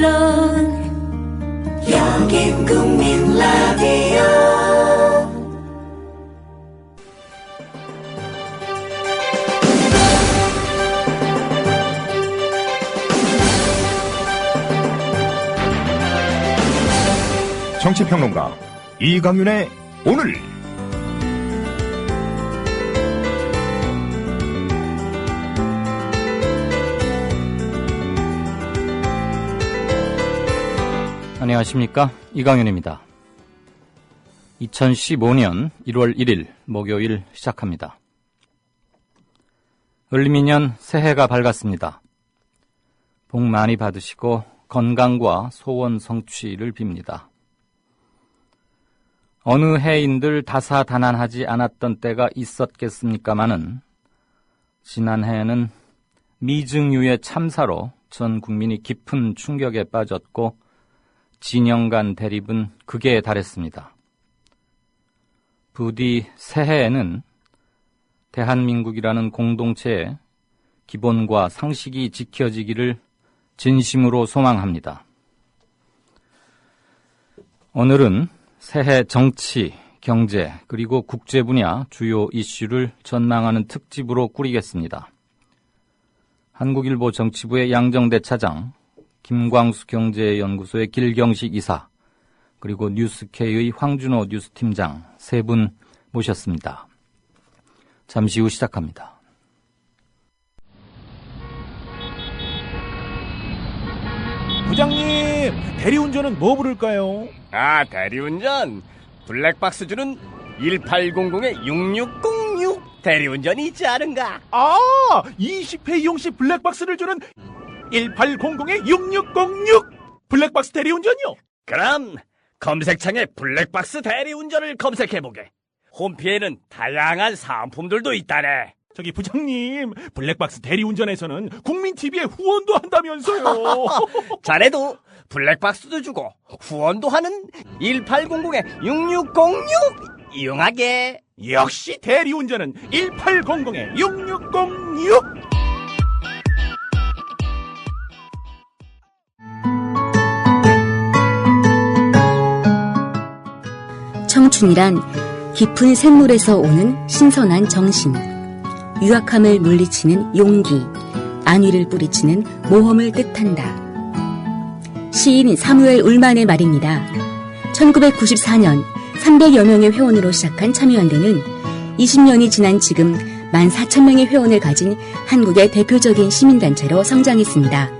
물론 여긴 국민 라디오. 정치평론가 이강윤의 오늘. 안녕하십니까, 이강윤입니다. 2015년 1월 1일 목요일 시작합니다. 을미년 새해가 밝았습니다. 복 많이 받으시고 건강과 소원 성취를 빕니다. 어느 해인들 다사다난하지 않았던 때가 있었겠습니까마는 지난해에는 미증유의 참사로 전 국민이 깊은 충격에 빠졌고 진영 간 대립은 극에 달했습니다. 부디 새해에는 대한민국이라는 공동체의 기본과 상식이 지켜지기를 진심으로 소망합니다. 오늘은 새해 정치, 경제, 그리고 국제 분야 주요 이슈를 전망하는 특집으로 꾸리겠습니다. 한국일보 정치부의 양정대 차장, 김광수 경제연구소의 길경식 이사, 그리고 뉴스K의 황준호 뉴스팀장 세 분 모셨습니다. 잠시 후 시작합니다. 부장님, 대리운전은 뭐 부를까요? 아, 대리운전 블랙박스 주는 1800-6606 대리운전이 있지 않은가? 아, 20회 이용시 블랙박스를 주는 1800-6606 블랙박스 대리운전이요? 그럼 검색창에 블랙박스 대리운전을 검색해보게. 홈피에는 다양한 상품들도 있다네. 저기 부장님, 블랙박스 대리운전에서는 국민TV에 후원도 한다면서요. 자네도 블랙박스도 주고 후원도 하는 1800-6606 이용하게. 역시 대리운전은 1800-6606. 청춘이란 깊은 샘물에서 오는 신선한 정신, 유약함을 물리치는 용기, 안위를 뿌리치는 모험을 뜻한다. 시인 사무엘 울만의 말입니다. 1994년 300여 명의 회원으로 시작한 참여연대는 20년이 지난 지금 14,000명의 회원을 가진 한국의 대표적인 시민단체로 성장했습니다.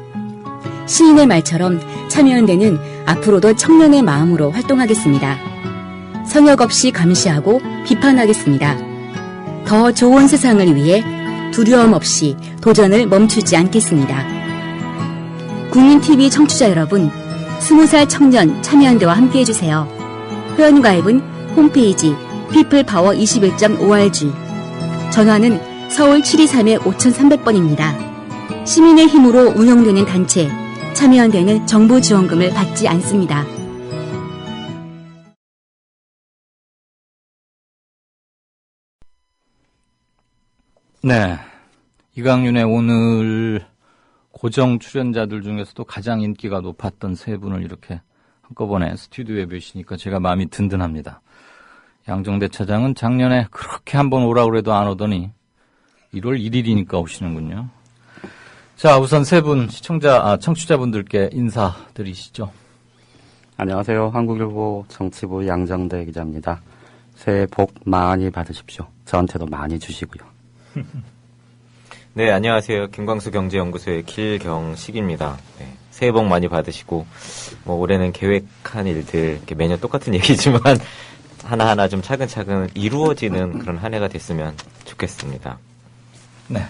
시인의 말처럼 참여연대는 앞으로도 청년의 마음으로 활동하겠습니다. 성역 없이 감시하고 비판하겠습니다. 더 좋은 세상을 위해 두려움 없이 도전을 멈추지 않겠습니다. 국민TV 청취자 여러분, 20살 청년 참여연대와 함께해주세요. 회원가입은 홈페이지 peoplepower21.org, 전화는 서울 723-5300번입니다. 시민의 힘으로 운영되는 단체, 참여연대는 정부 지원금을 받지 않습니다. 네, 이강윤의 오늘 고정 출연자들 중에서도 가장 인기가 높았던 세 분을 이렇게 한꺼번에 스튜디오에 모시니까 제가 마음이 든든합니다. 양정대 차장은 작년에 그렇게 한번 오라고 해도 안 오더니 1월 1일이니까 오시는군요. 자, 우선 세 분 청취자분들께 인사드리시죠. 안녕하세요. 한국일보 정치부 양정대 기자입니다. 새해 복 많이 받으십시오. 저한테도 많이 주시고요. 네, 안녕하세요. 김광수 경제연구소의 길경식입니다. 네, 새해 복 많이 받으시고, 올해는 계획한 일들, 이렇게 매년 똑같은 얘기지만, 하나하나 좀 차근차근 이루어지는 그런 한 해가 됐으면 좋겠습니다. 네.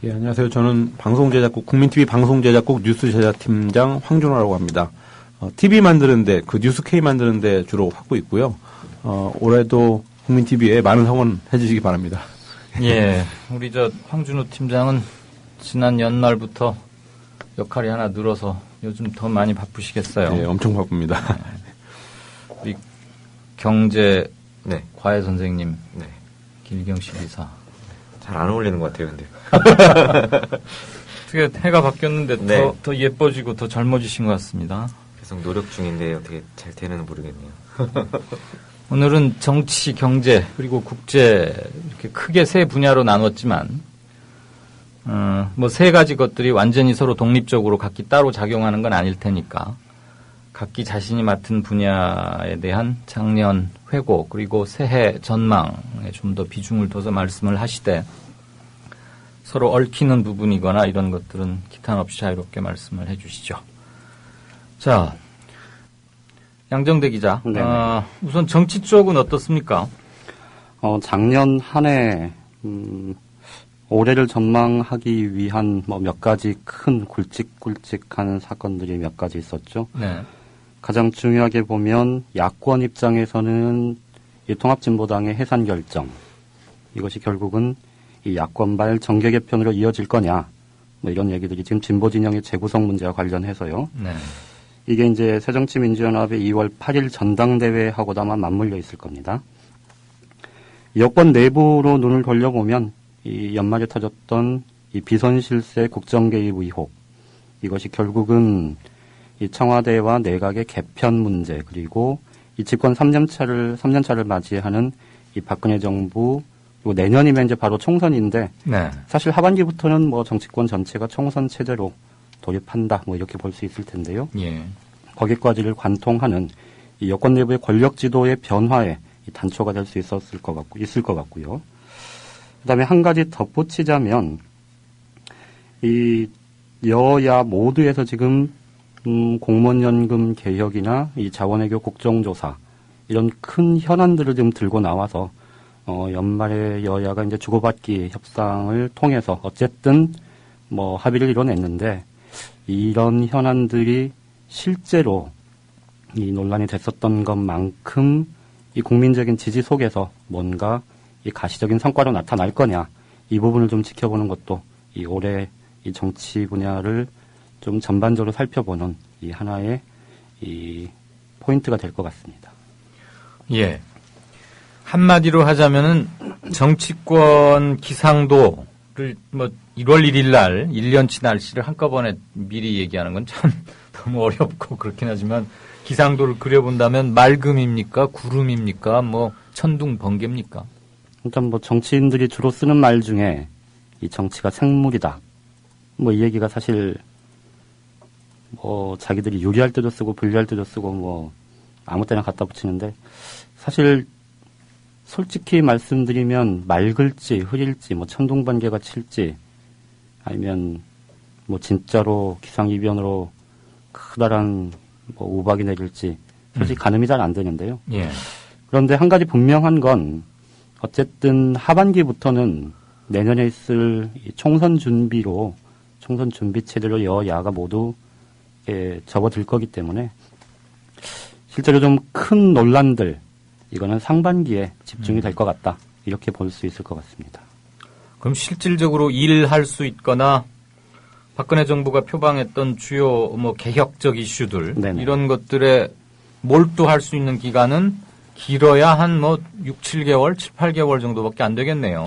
예, 안녕하세요. 저는 방송제작국, 국민TV 방송제작국 뉴스제작팀장 황준호라고 합니다. TV 만드는데, 뉴스K 만드는데 주로 하고 있고요. 올해도 국민TV에 많은 성원 해주시기 바랍니다. 예, 우리 황준호 팀장은 지난 연말부터 역할이 하나 늘어서 요즘 더 많이 바쁘시겠어요. 네, 엄청 바쁩니다. 우리 경제 과외 선생님, 길경식 이사. 잘 안 어울리는 것 같아요, 근데. 어떻게 해가 바뀌었는데 네. 더 예뻐지고 더 젊어지신 것 같습니다. 계속 노력 중인데 어떻게 잘 되는지 모르겠네요. 오늘은 정치, 경제, 그리고 국제 이렇게 크게 세 분야로 나눴지만 뭐 세 가지 것들이 완전히 서로 독립적으로 각기 따로 작용하는 건 아닐 테니까 각기 자신이 맡은 분야에 대한 작년 회고 그리고 새해 전망에 좀 더 비중을 둬서 말씀을 하시되 서로 얽히는 부분이거나 이런 것들은 기탄 없이 자유롭게 말씀을 해 주시죠. 자, 양정대 기자. 우선 정치 쪽은 어떻습니까? 작년 한 해, 올해를 전망하기 위한 뭐 몇 가지 큰 굵직굵직한 사건들이 몇 가지 있었죠. 네. 가장 중요하게 보면 야권 입장에서는 이 통합진보당의 해산 결정, 이것이 결국은 이 야권발 정계 개편으로 이어질 거냐, 뭐 이런 얘기들이 지금 진보 진영의 재구성 문제와 관련해서요. 네. 이게 이제 새정치민주연합의 2월 8일 전당대회하고도 아마 맞물려 있을 겁니다. 여권 내부로 눈을 돌려보면 이 연말에 터졌던 이 비선실세 국정개입 의혹, 이것이 결국은 이 청와대와 내각의 개편 문제, 그리고 이 집권 3년차를 맞이하는 이 박근혜 정부, 그리고 내년이면 이제 바로 총선인데, 네. 사실 하반기부터는 뭐 정치권 전체가 총선 체제로 돌입한다, 뭐 이렇게 볼 수 있을 텐데요. 예. 거기까지를 관통하는 이 여권 내부의 권력 지도의 변화에 이 단초가 될 수 있을 것 같고요. 그다음에 한 가지 덧붙이자면 이 여야 모두에서 지금 공무원연금 개혁이나 이 자원외교 국정조사 이런 큰 현안들을 좀 들고 나와서 연말에 여야가 이제 주고받기 협상을 통해서 어쨌든 뭐 합의를 이뤄냈는데 이런 현안들이 실제로 이 논란이 됐었던 것만큼 이 국민적인 지지 속에서 뭔가 이 가시적인 성과로 나타날 거냐, 이 부분을 좀 지켜보는 것도 이 올해 이 정치 분야를 좀 전반적으로 살펴보는 이 하나의 이 포인트가 될 것 같습니다. 예. 한마디로 하자면은 정치권 기상도를 뭐 1월 1일 날 1년치 날씨를 한꺼번에 미리 얘기하는 건 참 너무 어렵고 그렇긴 하지만 기상도를 그려본다면 맑음입니까? 구름입니까? 뭐 천둥 번개입니까? 일단 뭐 정치인들이 주로 쓰는 말 중에 이 정치가 생물이다. 뭐 이 얘기가 사실 뭐 자기들이 유리할 때도 쓰고 불리할 때도 쓰고 뭐 아무 때나 갖다 붙이는데 사실 솔직히 말씀드리면 맑을지 흐릴지 뭐 천둥 번개가 칠지 아니면 뭐 진짜로 기상이변으로 크다란 뭐 우박이 내릴지 솔직히 가늠이 잘 안 되는데요. 예. 그런데 한 가지 분명한 건 어쨌든 하반기부터는 내년에 있을 이 총선 준비 체제로 여야가 모두 접어들 거기 때문에 실제로 좀 큰 논란들 이거는 상반기에 집중이 될 것 같다. 이렇게 볼 수 있을 것 같습니다. 그럼 실질적으로 일할 수 있거나 박근혜 정부가 표방했던 주요 뭐 개혁적 이슈들 네네. 이런 것들에 몰두할 수 있는 기간은 길어야 한 뭐 6, 7개월, 7, 8개월 정도밖에 안 되겠네요.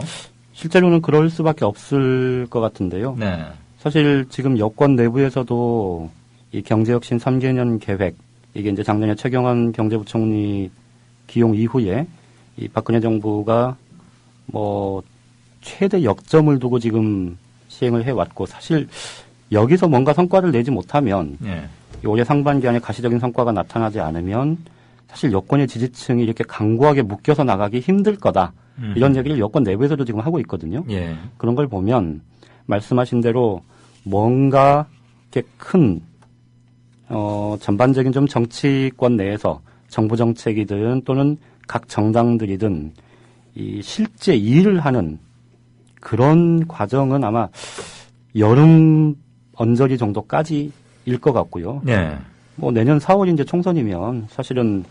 실제로는 그럴 수밖에 없을 것 같은데요. 네. 사실 지금 여권 내부에서도 이 경제혁신 3개년 계획, 이게 이제 작년에 최경환 경제부총리 기용 이후에 이 박근혜 정부가 뭐 최대 역점을 두고 지금 시행을 해왔고 사실 여기서 뭔가 성과를 내지 못하면 예. 올해 상반기 안에 가시적인 성과가 나타나지 않으면 사실 여권의 지지층이 이렇게 강고하게 묶여서 나가기 힘들 거다. 이런 얘기를 여권 내부에서도 지금 하고 있거든요. 예. 그런 걸 보면 말씀하신 대로 뭔가 이렇게 큰 전반적인 좀 정치권 내에서 정부 정책이든 또는 각 정당들이든 이 실제 일을 하는 그런 과정은 아마 여름 언저리 정도까지일 것 같고요. 예. 뭐 내년 4월 이제 총선이면 사실은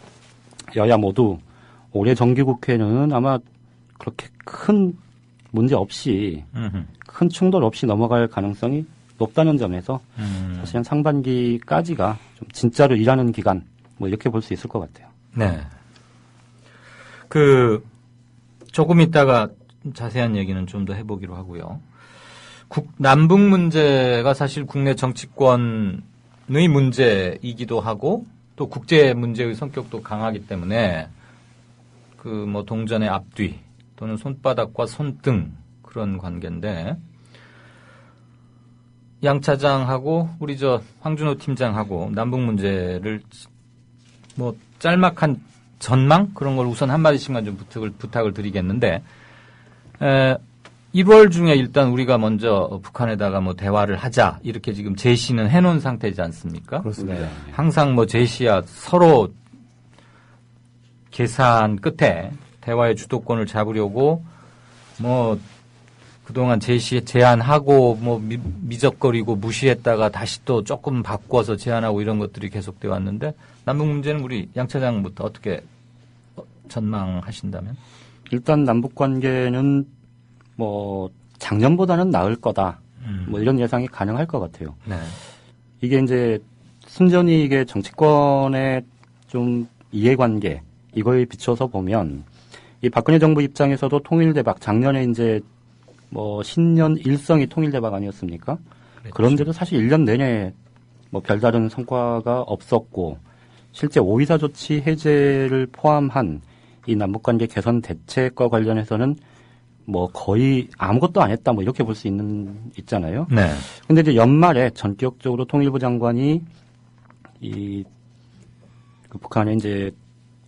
여야 모두 올해 정기국회는 아마 그렇게 큰 문제 없이 큰 충돌 없이 넘어갈 가능성이 높다는 점에서 사실은 상반기까지가 좀 진짜로 일하는 기간 뭐 이렇게 볼 수 있을 것 같아요. 네. 조금 있다가 자세한 얘기는 좀 더 해보기로 하고요. 남북 문제가 사실 국내 정치권의 문제이기도 하고 또 국제 문제의 성격도 강하기 때문에 그 뭐 동전의 앞뒤 또는 손바닥과 손등 그런 관계인데 양 차장하고 우리 저 황준호 팀장하고 남북 문제를 뭐 짤막한 전망 그런 걸 우선 한마디씩만 좀 부탁을 드리겠는데 1월 중에 일단 우리가 먼저 북한에다가 뭐 대화를 하자 이렇게 지금 제시는 해놓은 상태지 않습니까? 그렇습니다. 네. 항상 뭐 제시야 서로 계산 끝에 대화의 주도권을 잡으려고 뭐 그동안 제안하고 뭐 미적거리고 무시했다가 다시 또 조금 바꿔서 제안하고 이런 것들이 계속돼 왔는데 남북 문제는 우리 양 차장부터 어떻게 전망하신다면? 일단 남북 관계는 뭐 작년보다는 나을 거다. 뭐 이런 예상이 가능할 것 같아요. 네. 이게 이제 순전히 이게 정치권의 좀 이해관계 이거에 비춰서 보면 이 박근혜 정부 입장에서도 통일대박 작년에 이제 뭐 신년 일성이 통일대박 아니었습니까? 그렇죠. 그런데도 사실 1년 내내 뭐 별다른 성과가 없었고 실제 5.24 조치 해제를 포함한 이 남북관계 개선 대책과 관련해서는 뭐 거의 아무것도 안 했다 뭐 이렇게 볼 수 있잖아요. 네. 근데 이제 연말에 전격적으로 통일부 장관이 그 북한의 이제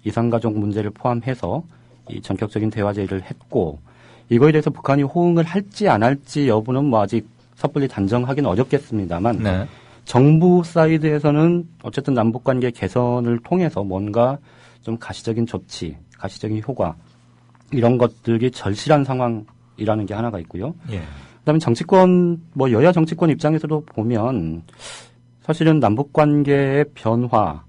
이산가족 문제를 포함해서 이 전격적인 대화 제의를 했고 이거에 대해서 북한이 호응을 할지 안 할지 여부는 뭐 아직 섣불리 단정하기는 어렵겠습니다만 네. 정부 사이드에서는 어쨌든 남북관계 개선을 통해서 뭔가 좀 가시적인 조치, 가시적인 효과 이런 것들이 절실한 상황이라는 게 하나가 있고요. 예. 그다음에 정치권 뭐 여야 정치권 입장에서도 보면 사실은 남북관계의 변화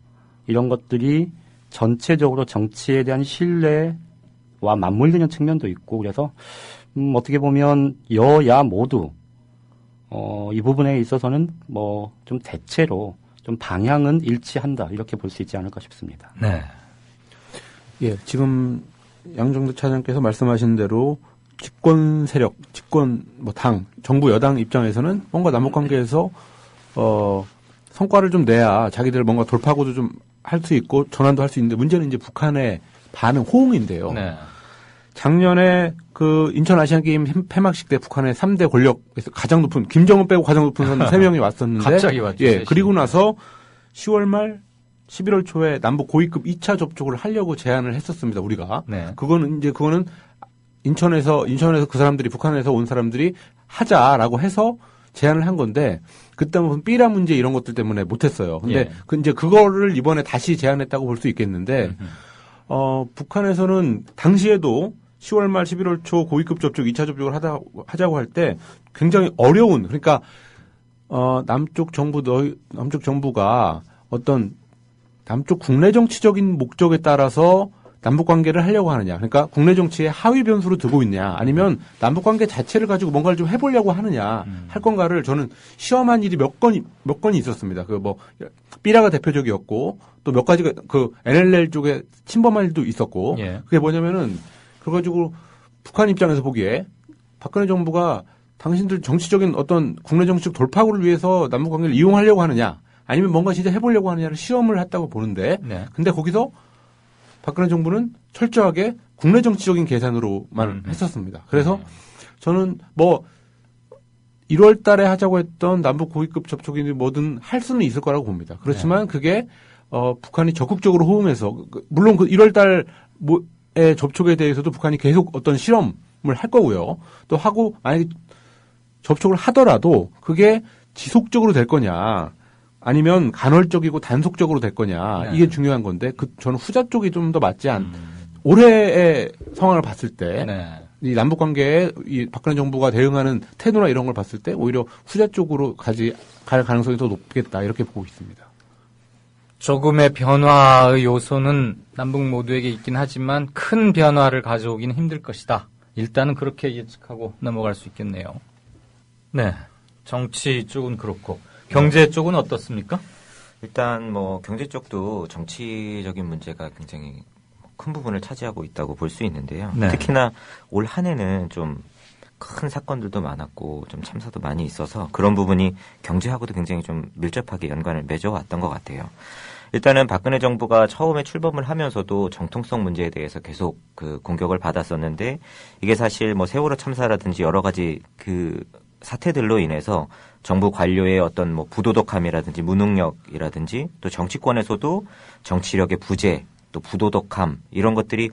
이런 것들이 전체적으로 정치에 대한 신뢰와 맞물리는 측면도 있고 그래서 어떻게 보면 여야 모두 이 부분에 있어서는 뭐 좀 대체로 좀 방향은 일치한다 이렇게 볼 수 있지 않을까 싶습니다. 네. 예, 지금 양정도 차장께서 말씀하신 대로 집권 세력, 집권 뭐 당, 정부 여당 입장에서는 뭔가 남북 관계에서 성과를 좀 내야 자기들 뭔가 돌파구도 좀 할 수 있고 전환도 할 수 있는데 문제는 이제 북한의 반응, 호응인데요. 네. 작년에 그 인천 아시안 게임 폐막식 때 북한의 3대 권력에서 가장 높은 김정은 빼고 가장 높은 사람 3명이 왔었는데 갑자기 왔죠. 예, 그리고 나서 10월 말 11월 초에 남북 고위급 2차 접촉을 하려고 제안을 했었습니다, 우리가. 네. 그거는 인천에서 그 사람들이 북한에서 온 사람들이 하자라고 해서 제안을 한 건데 그때 무슨 삐라 문제 이런 것들 때문에 못 했어요. 근데 예. 이제 그거를 이번에 다시 제안했다고 볼 수 있겠는데 북한에서는 당시에도 10월 말 11월 초 고위급 접촉 2차 접촉을 하자고 할 때 굉장히 어려운 그러니까 남쪽 정부가 어떤 남쪽 국내 정치적인 목적에 따라서 남북 관계를 하려고 하느냐. 그러니까 국내 정치에 하위 변수로 두고 있냐. 아니면 남북 관계 자체를 가지고 뭔가를 좀 해보려고 하느냐. 할 건가를 저는 시험한 일이 몇 건이 있었습니다. 삐라가 대표적이었고 또 몇 가지가 NLL 쪽에 침범한 일도 있었고. 예. 그게 뭐냐면은 그래가지고 북한 입장에서 보기에 박근혜 정부가 당신들 정치적인 어떤 국내 정치적 돌파구를 위해서 남북 관계를 이용하려고 하느냐. 아니면 뭔가 진짜 해보려고 하느냐를 시험을 했다고 보는데. 네. 근데 거기서 박근혜 정부는 철저하게 국내 정치적인 계산으로만 했었습니다. 그래서 저는 뭐 1월 달에 하자고 했던 남북 고위급 접촉이든 뭐든 할 수는 있을 거라고 봅니다. 그렇지만 그게 북한이 적극적으로 호응해서 물론 그 1월 달의 접촉에 대해서도 북한이 계속 어떤 실험을 할 거고요. 또 하고 만약에 접촉을 하더라도 그게 지속적으로 될 거냐 아니면 간헐적이고 단속적으로 될 거냐 이게 중요한 건데 저는 후자 쪽이 좀 더 맞지 올해의 상황을 봤을 때 이 남북 관계에 이 박근혜 정부가 대응하는 태도나 이런 걸 봤을 때 오히려 후자 쪽으로 갈 가능성이 더 높겠다 이렇게 보고 있습니다. 조금의 변화의 요소는 남북 모두에게 있긴 하지만 큰 변화를 가져오기는 힘들 것이다. 일단은 그렇게 예측하고 넘어갈 수 있겠네요. 네, 정치 쪽은 그렇고 경제 쪽은 어떻습니까? 일단 뭐 경제 쪽도 정치적인 문제가 굉장히 큰 부분을 차지하고 있다고 볼 수 있는데요. 네. 특히나 올 한 해는 좀 큰 사건들도 많았고 좀 참사도 많이 있어서 그런 부분이 경제하고도 굉장히 좀 밀접하게 연관을 맺어왔던 것 같아요. 일단은 박근혜 정부가 처음에 출범을 하면서도 정통성 문제에 대해서 계속 그 공격을 받았었는데 이게 사실 뭐 세월호 참사라든지 여러 가지 그 사태들로 인해서 정부 관료의 어떤 뭐 부도덕함이라든지 무능력이라든지 또 정치권에서도 정치력의 부재 또 부도덕함 이런 것들이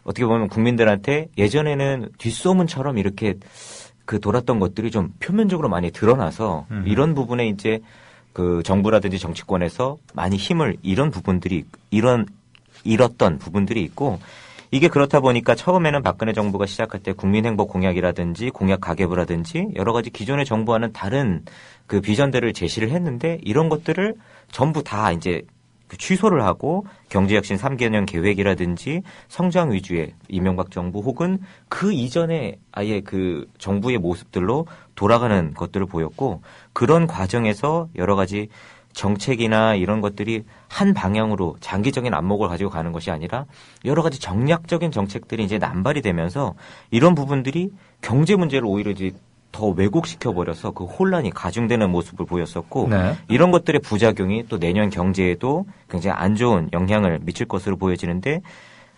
어떻게 보면 국민들한테 예전에는 뒷소문처럼 이렇게 그 돌았던 것들이 좀 표면적으로 많이 드러나서 이런 부분에 이제 그 정부라든지 정치권에서 많이 힘을 잃었던 부분들이 있고 이게 그렇다 보니까 처음에는 박근혜 정부가 시작할 때 국민행복 공약이라든지 공약 가계부라든지 여러 가지 기존의 정부와는 다른 그 비전들을 제시를 했는데 이런 것들을 전부 다 이제 취소를 하고 경제혁신 3개년 계획이라든지 성장 위주의 이명박 정부 혹은 그 이전에 아예 그 정부의 모습들로 돌아가는 것들을 보였고 그런 과정에서 여러 가지 정책이나 이런 것들이 한 방향으로 장기적인 안목을 가지고 가는 것이 아니라 여러 가지 정략적인 정책들이 이제 남발이 되면서 이런 부분들이 경제 문제를 오히려 이제 더 왜곡시켜버려서 그 혼란이 가중되는 모습을 보였었고 네. 이런 것들의 부작용이 또 내년 경제에도 굉장히 안 좋은 영향을 미칠 것으로 보여지는데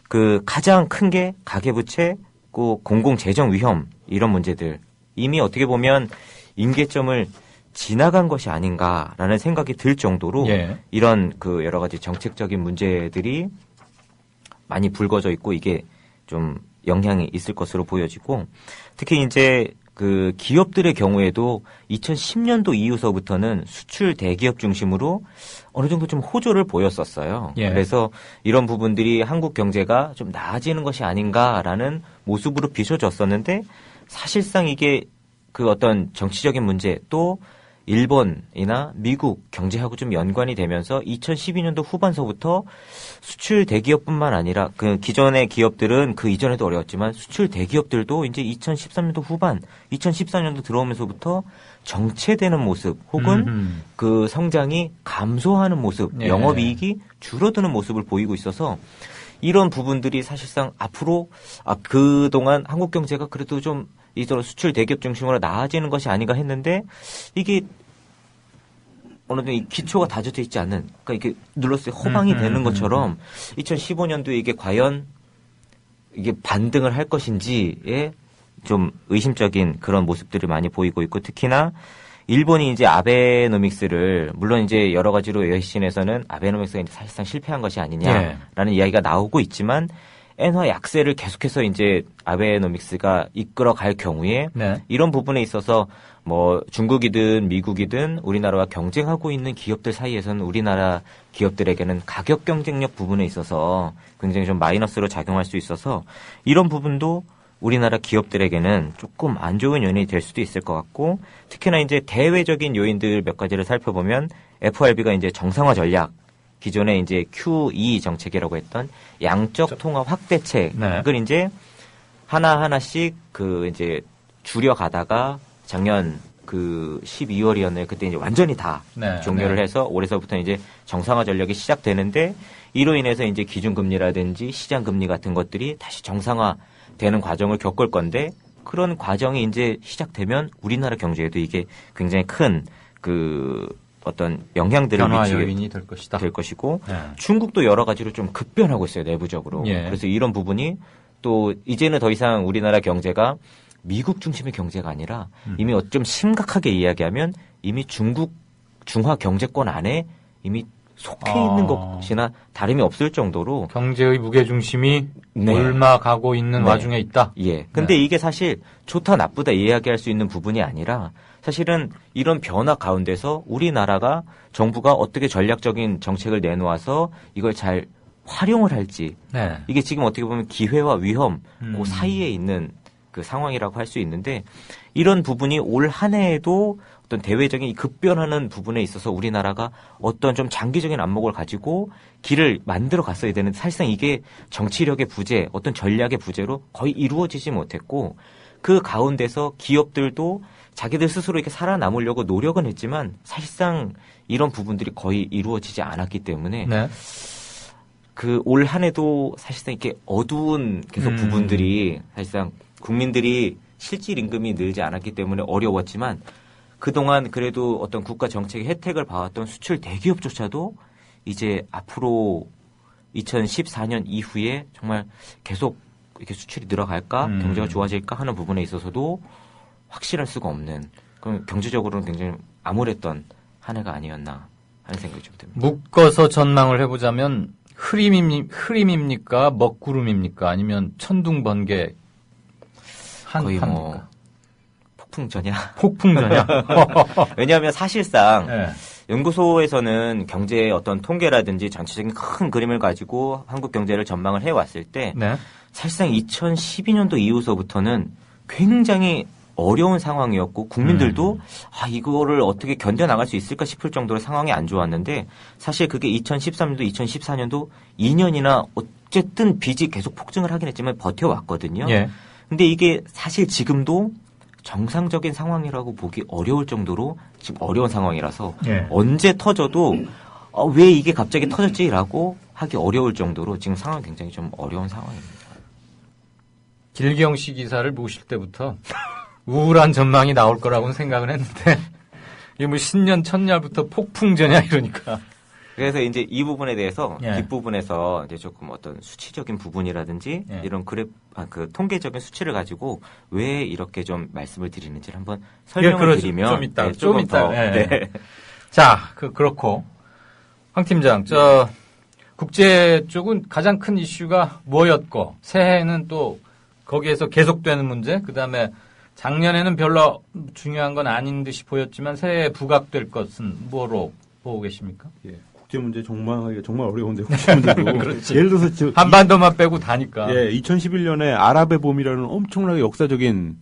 그 가장 큰 게 가계부채, 공공재정 위험 이런 문제들 이미 어떻게 보면 임계점을 지나간 것이 아닌가라는 생각이 들 정도로 예. 이런 그 여러 가지 정책적인 문제들이 많이 불거져 있고 이게 좀 영향이 있을 것으로 보여지고 특히 이제 그 기업들의 경우에도 2010년도 이후서부터는 수출 대기업 중심으로 어느 정도 좀 호조를 보였었어요. 예. 그래서 이런 부분들이 한국 경제가 좀 나아지는 것이 아닌가라는 모습으로 비춰졌었는데 사실상 이게 그 어떤 정치적인 문제 또 일본이나 미국 경제하고 좀 연관이 되면서 2012년도 후반서부터 수출 대기업뿐만 아니라 그 기존의 기업들은 그 이전에도 어려웠지만 수출 대기업들도 이제 2013년도 후반, 2014년도 들어오면서부터 정체되는 모습 혹은 그 성장이 감소하는 모습, 예. 영업이익이 줄어드는 모습을 보이고 있어서 이런 부분들이 사실상 앞으로 그동안 한국 경제가 그래도 좀 이런 수출 대기업 중심으로 나아지는 것이 아닌가 했는데 이게 어느 정도 이 기초가 다져져 있지 않는 그러니까 이게 눌렀을 때 허방이 되는 것처럼 2015년도에 이게 과연 이게 반등을 할 것인지에 좀 의심적인 그런 모습들을 많이 보이고 있고 특히나 일본이 이제 아베노믹스를 물론 이제 여러 가지로 여신에서는 아베노믹스가 이제 사실상 실패한 것이 아니냐라는 이야기가 나오고 있지만 엔화 약세를 계속해서 이제 아베노믹스가 이끌어갈 경우에 네. 이런 부분에 있어서 뭐 중국이든 미국이든 우리나라와 경쟁하고 있는 기업들 사이에서는 우리나라 기업들에게는 가격 경쟁력 부분에 있어서 굉장히 좀 마이너스로 작용할 수 있어서 이런 부분도 우리나라 기업들에게는 조금 안 좋은 요인이 될 수도 있을 것 같고 특히나 이제 대외적인 요인들 몇 가지를 살펴보면 FRB가 이제 정상화 전략 기존에 이제 QE 정책이라고 했던 양적 통화 확대책을 네. 이제 하나하나씩 그 이제 줄여가다가 작년 그 12월이었나요? 그때 이제 완전히 다 네, 종료를 네. 해서 올해서부터 이제 정상화 전략이 시작되는데 이로 인해서 이제 기준금리라든지 시장금리 같은 것들이 다시 정상화되는 과정을 겪을 건데 그런 과정이 이제 시작되면 우리나라 경제에도 이게 굉장히 큰 그 어떤 영향들을 변화 미치게 요인이 될 것이다. 될 것이고 네. 중국도 여러 가지로 좀 급변하고 있어요 내부적으로. 예. 그래서 이런 부분이 또 이제는 더 이상 우리나라 경제가 미국 중심의 경제가 아니라 이미 좀 심각하게 이야기하면 이미 중국 중화 경제권 안에 이미 속해 있는 것이나 다름이 없을 정도로 경제의 무게중심이 네. 옮아가고 있는 네. 와중에 있다. 예. 근데 네. 이게 사실 좋다 나쁘다 이야기할 수 있는 부분이 아니라 사실은 이런 변화 가운데서 우리나라가 정부가 어떻게 전략적인 정책을 내놓아서 이걸 잘 활용을 할지 네. 이게 지금 어떻게 보면 기회와 위험 그 사이에 있는 그 상황이라고 할 수 있는데 이런 부분이 올 한 해에도 어떤 대외적인 급변하는 부분에 있어서 우리나라가 어떤 좀 장기적인 안목을 가지고 길을 만들어 갔어야 되는데 사실상 이게 정치력의 부재, 어떤 전략의 부재로 거의 이루어지지 못했고 그 가운데서 기업들도 자기들 스스로 이렇게 살아남으려고 노력은 했지만 사실상 이런 부분들이 거의 이루어지지 않았기 때문에 네. 그 올 한 해도 사실상 이렇게 어두운 계속 부분들이 사실상 국민들이 실질 임금이 늘지 않았기 때문에 어려웠지만 그동안 그래도 어떤 국가 정책의 혜택을 봐왔던 수출 대기업조차도 이제 앞으로 2014년 이후에 정말 계속 이렇게 수출이 늘어갈까, 경제가 좋아질까 하는 부분에 있어서도 확실할 수가 없는, 그럼 경제적으로는 굉장히 암울했던 한 해가 아니었나 하는 생각이 좀 듭니다. 묶어서 전망을 해보자면 흐림입니까? 먹구름입니까? 아니면 천둥 번개 거의 한파입니까? 뭐 폭풍전야. 폭풍전야. 왜냐하면 사실상 네. 연구소에서는 경제의 어떤 통계라든지 전체적인 큰 그림을 가지고 한국 경제를 전망을 해왔을 때 네. 사실상 2012년도 이후서부터는 굉장히 어려운 상황이었고 국민들도 이거를 어떻게 견뎌나갈 수 있을까 싶을 정도로 상황이 안 좋았는데 사실 그게 2013년도, 2014년도 2년이나 어쨌든 빚이 계속 폭증을 하긴 했지만 버텨왔거든요. 예. 근데 이게 사실 지금도 정상적인 상황이라고 보기 어려울 정도로 지금 어려운 상황이라서 예. 언제 터져도 왜 이게 갑자기 터졌지라고 하기 어려울 정도로 지금 상황이 굉장히 좀 어려운 상황입니다. 길경 씨 기사를 보실 때부터 우울한 전망이 나올 거라고는 생각을 했는데 이게 뭐 신년 첫날부터 폭풍전야 이러니까. 그래서 이제 이 부분에 대해서 예. 뒷부분에서 이제 조금 어떤 수치적인 부분이라든지 예. 이런 그 통계적인 수치를 가지고 왜 이렇게 좀 말씀을 드리는지를 한번 설명을 드리면 좀 이따, 네, 좀 조금 이따. 더 예. 네. 자, 그렇고 황 팀장, 국제 쪽은 가장 큰 이슈가 뭐였고 새해에는 또 거기에서 계속되는 문제, 그 다음에 작년에는 별로 중요한 건 아닌 듯이 보였지만 새해에 부각될 것은 뭐로 보고 계십니까? 예. 국제 문제 정말 어려운데 국제 문제도 예를 들어서 한반도만 빼고 다니까. 예, 2011년에 아랍의 봄이라는 엄청나게 역사적인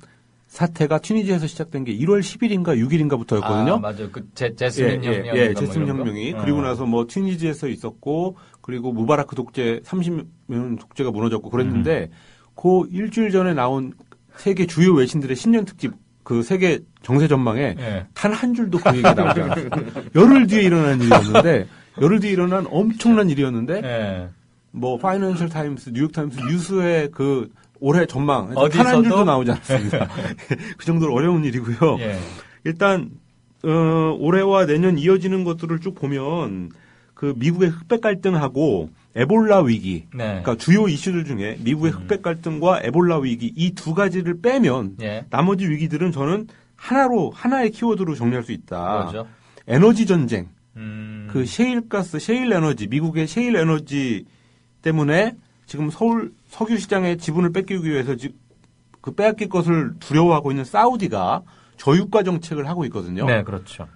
사태가 튀니지에서 시작된 게 1월 10일인가 6일인가부터였거든요. 맞아요. 그 제스민 혁명. 예, 제스민 혁명이. 그리고 나서 뭐 튀니지에서 있었고, 그리고 무바라크 독재 30년 독재가 무너졌고 그랬는데, 그 일주일 전에 나온 세계 주요 외신들의 신년 특집 그 세계 정세 전망에 예. 단 한 줄도 그 얘기가 나오지 않았어요. 열흘 뒤에 일어난 일이었는데, 열흘 뒤에 일어난 엄청난 일이었는데, 예. 뭐 파이낸셜 타임스, 뉴욕 타임스 뉴스의 그 올해 전망 어디서도? 단 한 줄도 나오지 않았습니다. 그 정도로 어려운 일이고요. 예. 일단 올해와 내년 이어지는 것들을 쭉 보면 그 미국의 흑백 갈등하고 에볼라 위기, 네. 그러니까 주요 이슈들 중에 미국의 흑백 갈등과 에볼라 위기 이 두 가지를 빼면 예. 나머지 위기들은 저는 하나의 키워드로 정리할 수 있다. 그렇죠. 에너지 전쟁, 그 셰일가스, 셰일 에너지, 미국의 셰일 에너지 때문에 지금 서울 석유 시장의 지분을 뺏기기 위해서 그 빼앗길 것을 두려워하고 있는 사우디가 저유가 정책을 하고 있거든요. 네, 그렇죠.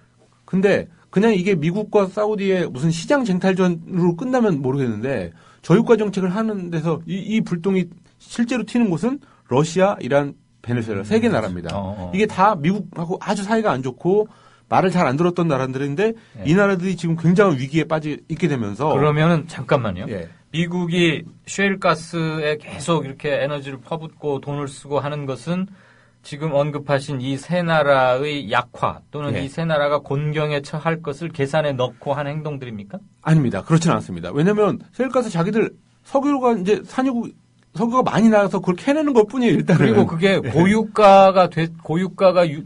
근데 그냥 이게 미국과 사우디의 무슨 시장 쟁탈전으로 끝나면 모르겠는데 저유가 정책을 하는 데서 이 불똥이 실제로 튀는 곳은 러시아, 이란, 베네수엘라 세 개 나라입니다. 이게 다 미국하고 아주 사이가 안 좋고 말을 잘 안 들었던 나라들인데 네. 이 나라들이 지금 굉장한 위기에 있게 되면서 그러면은 잠깐만요. 예. 미국이 셰일가스에 계속 이렇게 에너지를 퍼붓고 돈을 쓰고 하는 것은 지금 언급하신 이 세 나라의 약화 또는 예. 이 세 나라가 곤경에 처할 것을 계산에 넣고 한 행동들입니까? 아닙니다. 그렇지는 않습니다. 왜냐하면 셰일가스 자기들 석유가 이제 석유가 많이 나와서 그걸 캐내는 것 뿐이에요. 일단은. 그리고 그게 고유가가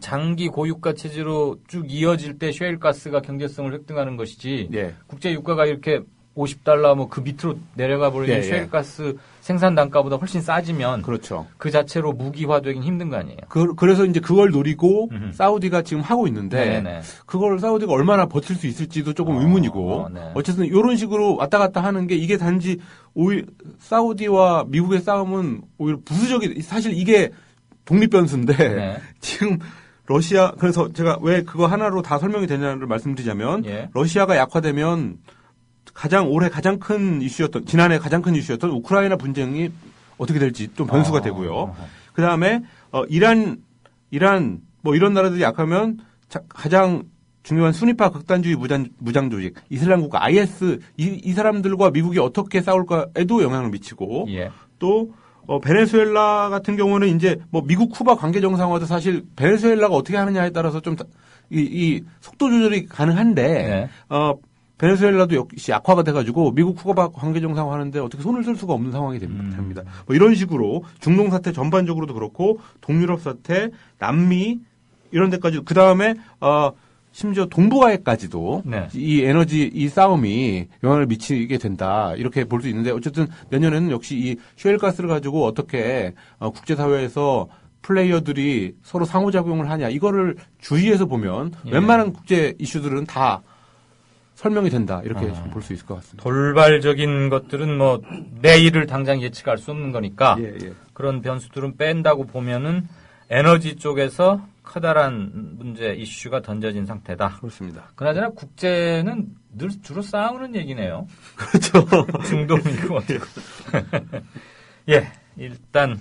장기 고유가 체제로 쭉 이어질 때 셰일가스가 경제성을 획득하는 것이지. 예. 국제 유가가 이렇게 $50 뭐 그 밑으로 내려가 버리는 예. 셰일가스 생산 단가보다 훨씬 싸지면 그렇죠. 그 자체로 무기화되긴 힘든 거 아니에요. 그래서 이제 그걸 노리고 사우디가 지금 하고 있는데 네네. 그걸 사우디가 얼마나 버틸 수 있을지도 조금 의문이고 네. 어쨌든 이런 식으로 왔다 갔다 하는 게 이게 단지 오히려 사우디와 미국의 싸움은 오히려 부수적이 사실 이게 독립변수인데 네. 지금 러시아 그래서 제가 왜 그거 하나로 다 설명이 되냐를 말씀드리자면 예. 러시아가 약화되면 올해 가장 큰 이슈였던 지난해 가장 큰 이슈였던 우크라이나 분쟁이 어떻게 될지 좀 변수가 되고요. 그 다음에 이란 뭐 이런 나라들이 약하면 가장 중요한 순위파 극단주의 무장 조직 이슬람 국가 IS 이 사람들과 미국이 어떻게 싸울까에도 영향을 미치고 예. 또 베네수엘라 같은 경우는 이제 뭐 미국 쿠바 관계 정상화도 사실 베네수엘라가 어떻게 하느냐에 따라서 좀 이 속도 조절이 가능한데 네. 베네수엘라도 역시 악화가 돼가지고 미국 쿠바 관계 정상화하는데 어떻게 손을 쓸 수가 없는 상황이 됩니다. 뭐 이런 식으로 중동 사태 전반적으로도 그렇고 동유럽 사태, 남미 이런 데까지 그 다음에 심지어 동북아에까지도 네. 이 에너지 이 싸움이 영향을 미치게 된다 이렇게 볼 수 있는데 어쨌든 내년에는 역시 이 셰일가스를 가지고 어떻게 국제사회에서 플레이어들이 서로 상호작용을 하냐 이거를 주의해서 보면 예. 웬만한 국제 이슈들은 다 설명이 된다 이렇게 볼 수 있을 것 같습니다. 돌발적인 것들은 뭐 내일을 당장 예측할 수 없는 거니까 예. 그런 변수들은 뺀다고 보면은 에너지 쪽에서 커다란 문제 이슈가 던져진 상태다. 그렇습니다. 그나저나 국제는 늘 주로 싸우는 얘기네요. 그렇죠. 중동이고 어디고. 예, 일단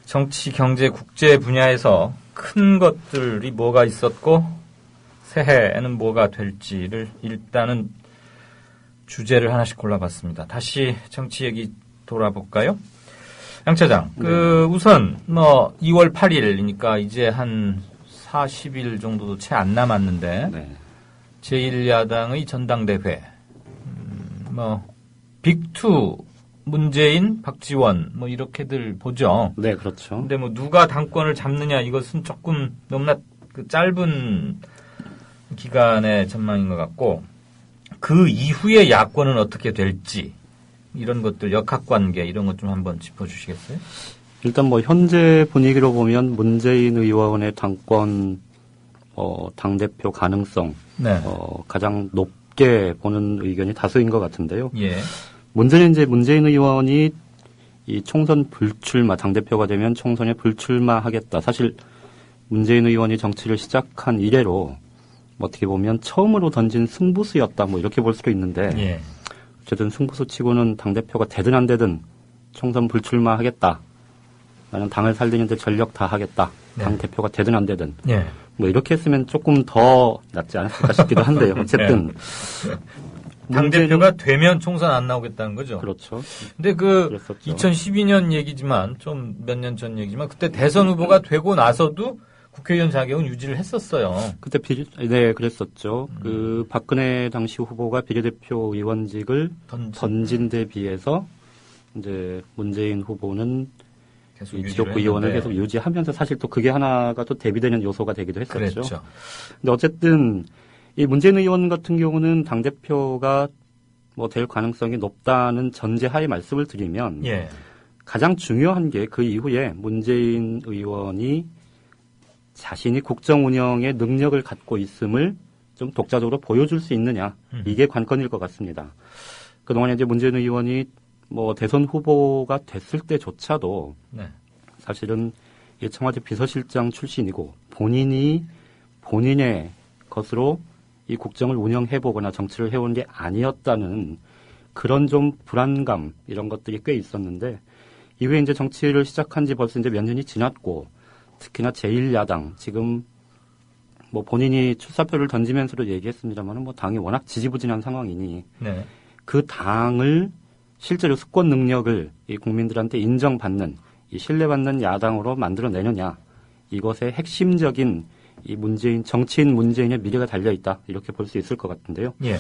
정치, 경제, 국제 분야에서 큰 것들이 뭐가 있었고 새해에는 뭐가 될지를 일단은 주제를 하나씩 골라봤습니다. 다시 정치 얘기 돌아볼까요? 양 차장, 우선, 2월 8일이니까 이제 한 40일 정도도 채 안 남았는데, 네. 제1야당의 전당대회, 빅2, 문재인, 박지원, 이렇게들 보죠. 네, 그렇죠. 근데 누가 당권을 잡느냐, 이것은 조금 너무나 짧은 기간의 전망인 것 같고, 그 이후에 야권은 어떻게 될지, 이런 것들 역학관계 이런 것 좀 한번 짚어주시겠어요? 일단 현재 분위기로 보면 문재인 의원의 당권 당대표 가능성 네. 가장 높게 보는 의견이 다수인 것 같은데요. 예. 문제는 이제 문재인 의원이 이 총선 불출마 당대표가 되면 총선에 불출마하겠다. 사실 문재인 의원이 정치를 시작한 이래로 어떻게 보면 처음으로 던진 승부수였다. 이렇게 볼 수도 있는데. 예. 어쨌든 승부수치고는 당대표가 되든 안 되든 총선 불출마하겠다. 나는 당을 살리는데 전력 다하겠다. 네. 당대표가 되든 안 되든. 예. 이렇게 했으면 조금 더 낫지 않았을까 싶기도 한데요. 어쨌든. 네. 당대표가 되면 총선 안 나오겠다는 거죠. 그렇죠. 근데 그랬었죠. 2012년 얘기지만 좀 몇 년 전 얘기지만 그때 대선 후보가 되고 나서도 국회의원 자격은 유지를 했었어요. 그때 네, 그랬었죠. 박근혜 당시 후보가 비례대표 의원직을 던진 데 비해서 이제 문재인 후보는 계속 이 지역구 의원을 계속 유지하면서 사실 또 그게 하나가 또 대비되는 요소가 되기도 했었죠. 그랬죠. 근데 어쨌든 이 문재인 의원 같은 경우는 당대표가 될 가능성이 높다는 전제하에 말씀을 드리면 예. 가장 중요한 게 그 이후에 문재인 의원이 자신이 국정 운영의 능력을 갖고 있음을 좀 독자적으로 보여줄 수 있느냐. 이게 관건일 것 같습니다. 그동안에 이제 문재인 의원이 대선 후보가 됐을 때조차도 네. 사실은 청와대 비서실장 출신이고 본인이 본인의 것으로 이 국정을 운영해보거나 정치를 해온 게 아니었다는 그런 좀 불안감 이런 것들이 꽤 있었는데 이후에 이제 정치를 시작한 지 벌써 이제 몇 년이 지났고 특히나 제1야당 지금 본인이 출사표를 던지면서도 얘기했습니다만 당이 워낙 지지부진한 상황이니 네. 그 당을 실제로 수권 능력을 이 국민들한테 인정받는 이 신뢰받는 야당으로 만들어내느냐 이것의 핵심적인 이 정치인 문재인의 미래가 달려있다 이렇게 볼 수 있을 것 같은데요. 예.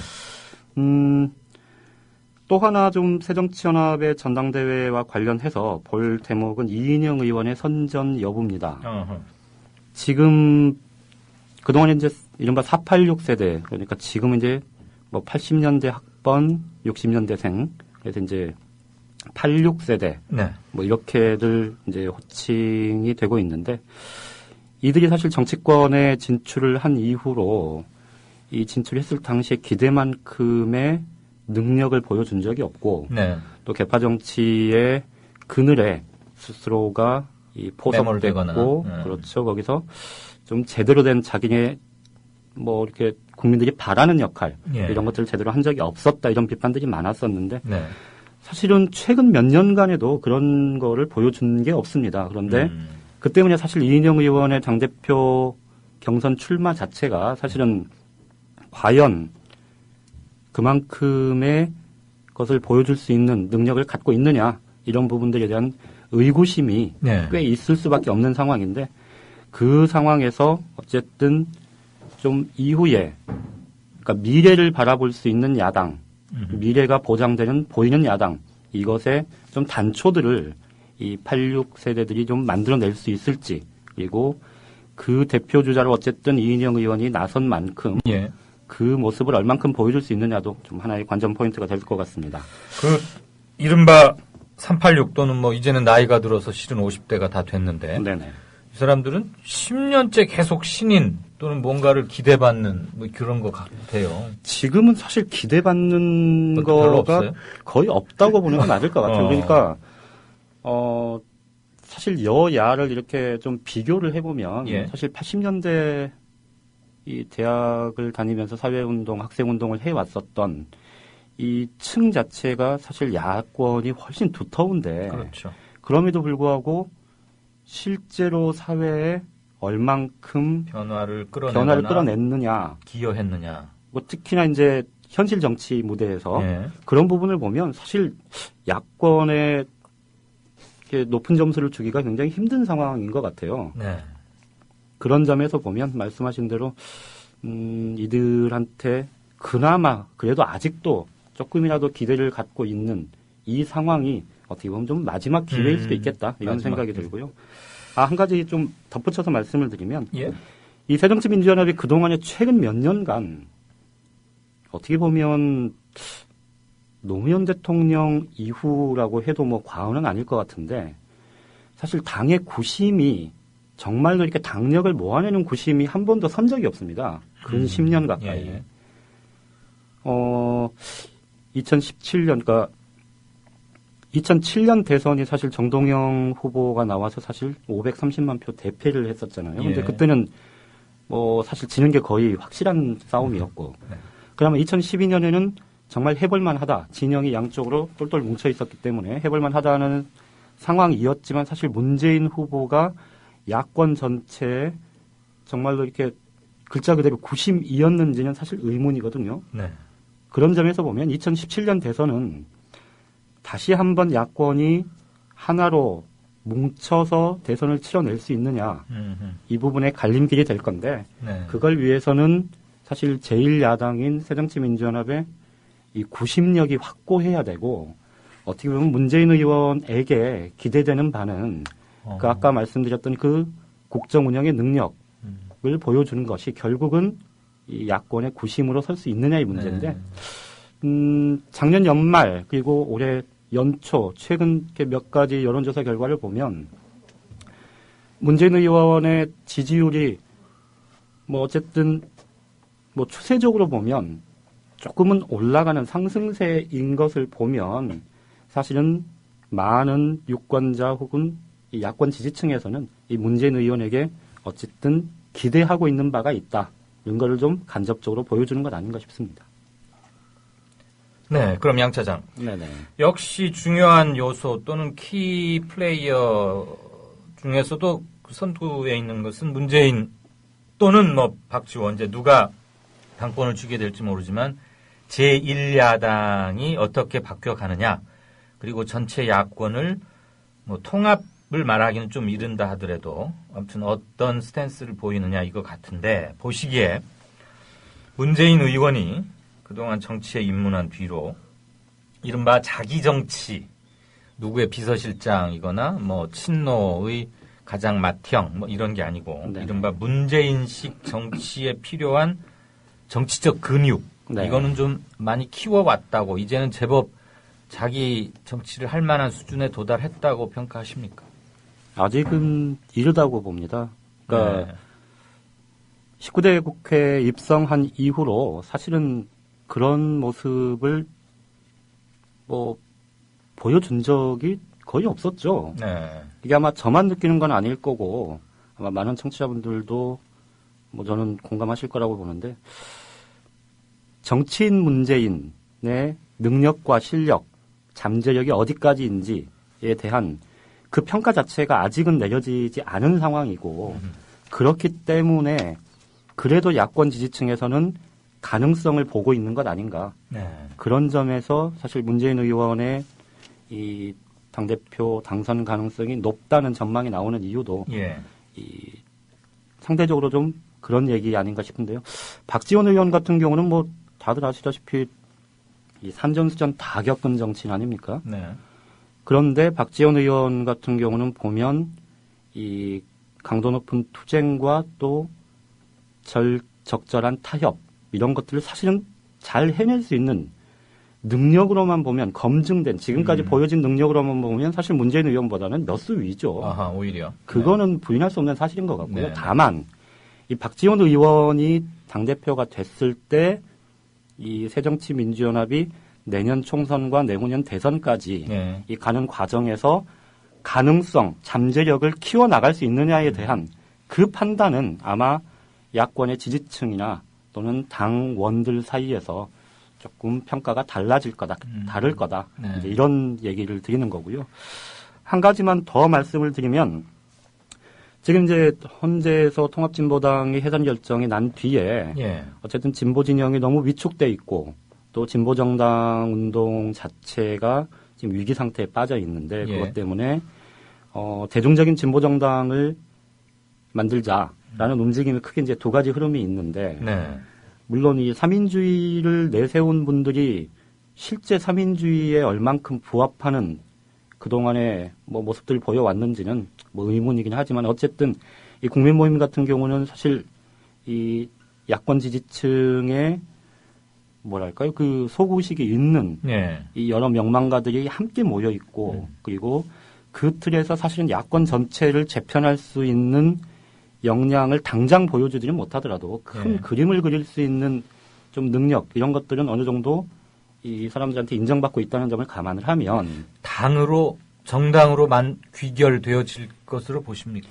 또 하나 좀 새정치연합의 전당대회와 관련해서 볼 대목은 이인영 의원의 선전 여부입니다. 지금 그동안 이제 이른바 486 세대 그러니까 지금 이제 80년대 학번 60년대생 그래서 이제 86세대 네. 이렇게들 이제 호칭이 되고 있는데 이들이 사실 정치권에 진출을 한 이후로 이 진출했을 당시에 기대만큼의 능력을 보여준 적이 없고 네. 또 개파 정치의 그늘에 스스로가 이 포섭됐고 그렇죠. 거기서 좀 제대로 된 자기네 이렇게 국민들이 바라는 역할 이런 것들을 제대로 한 적이 없었다 이런 비판들이 많았었는데 네. 사실은 최근 몇 년간에도 그런 거를 보여준 게 없습니다. 그런데 그 때문에 사실 이인영 의원의 당대표 경선 출마 자체가 사실은 과연 그만큼의 것을 보여줄 수 있는 능력을 갖고 있느냐 이런 부분들에 대한 의구심이 네. 꽤 있을 수밖에 없는 상황인데 그 상황에서 어쨌든 좀 이후에 그러니까 미래를 바라볼 수 있는 야당, 미래가 보장되는 보이는 야당, 이것의 좀 단초들을 이 86 세대들이 좀 만들어낼 수 있을지, 그리고 그 대표 주자로 어쨌든 이인영 의원이 나선 만큼 예. 그 모습을 얼만큼 보여줄 수 있느냐도 좀 하나의 관전 포인트가 될 것 같습니다. 그 이른바 386 또는 뭐 이제는 나이가 들어서 실은 50대가 다 됐는데 네네. 이 사람들은 10년째 계속 신인 또는 뭔가를 기대받는 뭐 그런 것 같아요. 지금은 사실 기대받는 별로 거가 없어요? 거의 없다고 보는 게 맞을 것 같아요. 그러니까 사실 여야를 이렇게 좀 비교를 해보면 예. 사실 80년대 이 대학을 다니면서 사회운동, 학생운동을 해왔었던 이 층 자체가 사실 야권이 훨씬 두터운데 그렇죠. 그럼에도 불구하고 실제로 사회에 얼만큼 변화를 끌어냈느냐, 기여했느냐. 뭐 특히나 이제 현실 정치 무대에서 예. 그런 부분을 보면 사실 야권에 이렇게 높은 점수를 주기가 굉장히 힘든 상황인 것 같아요. 네. 그런 점에서 보면 말씀하신 대로 이들한테 그나마 그래도 아직도 조금이라도 기대를 갖고 있는 이 상황이 어떻게 보면 좀 마지막 기회일 수도 있겠다 이런 생각이 들고요. 한 가지 좀 덧붙여서 말씀을 드리면 예. 이 새정치민주연합이 그동안에 최근 몇 년간 어떻게 보면 노무현 대통령 이후라고 해도 뭐 과언은 아닐 것 같은데 사실 당의 구심이 정말로 이렇게 당력을 모아내는 구심이 한 번도 선 적이 없습니다. 근 10년 가까이. 예. 2017년, 그러니까 2007년 대선이 사실 정동영 후보가 나와서 사실 530만 표 대패를 했었잖아요. 근데 예. 그때는 뭐 사실 지는 게 거의 확실한 싸움이었고. 네. 그다음에 2012년에는 정말 해볼만 하다. 진영이 양쪽으로 똘똘 뭉쳐 있었기 때문에 해볼만 하다는 상황이었지만 사실 문재인 후보가 야권 전체에 정말로 이렇게 글자 그대로 구심이었는지는 사실 의문이거든요. 네. 그런 점에서 보면 2017년 대선은 다시 한번 야권이 하나로 뭉쳐서 대선을 치러낼 수 있느냐 이 부분의 갈림길이 될 건데 네. 그걸 위해서는 사실 제1야당인 새정치민주연합의 이 구심력이 확고해야 되고 어떻게 보면 문재인 의원에게 기대되는 바는 그 아까 말씀드렸던 그 국정 운영의 능력을 보여주는 것이 결국은 이 야권의 구심으로 설 수 있느냐의 문제인데 작년 연말 그리고 올해 연초 최근 몇 가지 여론조사 결과를 보면 문재인 의원의 지지율이 뭐 어쨌든 뭐 추세적으로 보면 조금은 올라가는 상승세인 것을 보면 사실은 많은 유권자 혹은 이 야권 지지층에서는 이 문재인 의원에게 어쨌든 기대하고 있는 바가 있다. 이런 거를 좀 간접적으로 보여주는 것 아닌가 싶습니다. 네, 그럼 양 차장. 네네. 역시 중요한 요소 또는 키 플레이어 중에서도 그 선두에 있는 것은 문재인 또는 뭐 박지원 이제 누가 당권을 쥐게 될지 모르지만 제1야당이 어떻게 바뀌어가느냐 그리고 전체 야권을 뭐 통합을 말하기는 좀 이른다 하더라도 아무튼 어떤 스탠스를 보이느냐 이거 같은데 보시기에 문재인 의원이 그동안 정치에 입문한 뒤로 이른바 자기 정치 누구의 비서실장이거나 뭐 친노의 가장 맏형 뭐 이런 게 아니고 네. 이른바 문재인식 정치에 필요한 정치적 근육 네. 이거는 좀 많이 키워왔다고 이제는 제법 자기 정치를 할 만한 수준에 도달했다고 평가하십니까? 아직은 이르다고 봅니다. 그러니까 네. 19대 국회에 입성한 이후로 사실은 그런 모습을 뭐 보여준 적이 거의 없었죠. 네. 이게 아마 저만 느끼는 건 아닐 거고 아마 많은 청취자분들도 뭐 저는 공감하실 거라고 보는데 정치인 문재인의 능력과 실력, 잠재력이 어디까지인지에 대한 그 평가 자체가 아직은 내려지지 않은 상황이고 그렇기 때문에 그래도 야권 지지층에서는 가능성을 보고 있는 것 아닌가. 네. 그런 점에서 사실 문재인 의원의 이 당대표 당선 가능성이 높다는 전망이 나오는 이유도 예. 이 상대적으로 좀 그런 얘기 아닌가 싶은데요. 박지원 의원 같은 경우는 뭐 다들 아시다시피 이 산전수전 다 겪은 정치인 아닙니까? 네. 그런데 박지원 의원 같은 경우는 보면 이 강도 높은 투쟁과 또 적절한 타협 이런 것들을 사실은 잘 해낼 수 있는 능력으로만 보면 검증된 지금까지 보여진 능력으로만 보면 사실 문재인 의원보다는 몇 수 위죠. 아하, 오히려. 그거는 부인할 수 없는 사실인 것 같고요. 네. 다만 이 박지원 의원이 당대표가 됐을 때 이 새정치민주연합이 내년 총선과 내후년 대선까지 네. 이 가는 과정에서 가능성, 잠재력을 키워나갈 수 있느냐에 대한 그 판단은 아마 야권의 지지층이나 또는 당원들 사이에서 조금 평가가 달라질 거다, 다를 거다. 네. 이제 이런 얘기를 드리는 거고요. 한 가지만 더 말씀을 드리면 지금 이제 헌재에서 통합진보당의 해산 결정이 난 뒤에 예. 어쨌든 진보 진영이 너무 위축돼 있고 또 진보 정당 운동 자체가 지금 위기 상태에 빠져 있는데 예. 그것 때문에 대중적인 진보 정당을 만들자라는 움직임이 크게 이제 두 가지 흐름이 있는데 네. 물론 이 3인주의를 내세운 분들이 실제 3인주의에 얼만큼 부합하는 그동안의 뭐 모습들을 보여왔는지는 뭐 의문이긴 하지만 어쨌든 이 국민 모임 같은 경우는 사실 이 야권 지지층의 뭐랄까요 그 소구식이 있는 예. 이 여러 명망가들이 함께 모여 있고 그리고 그 틀에서 사실은 야권 전체를 재편할 수 있는 역량을 당장 보여주지는 못하더라도 큰 네. 그림을 그릴 수 있는 좀 능력 이런 것들은 어느 정도 이 사람들한테 인정받고 있다는 점을 감안을 하면 당으로 정당으로만 귀결되어질 것으로 보십니까?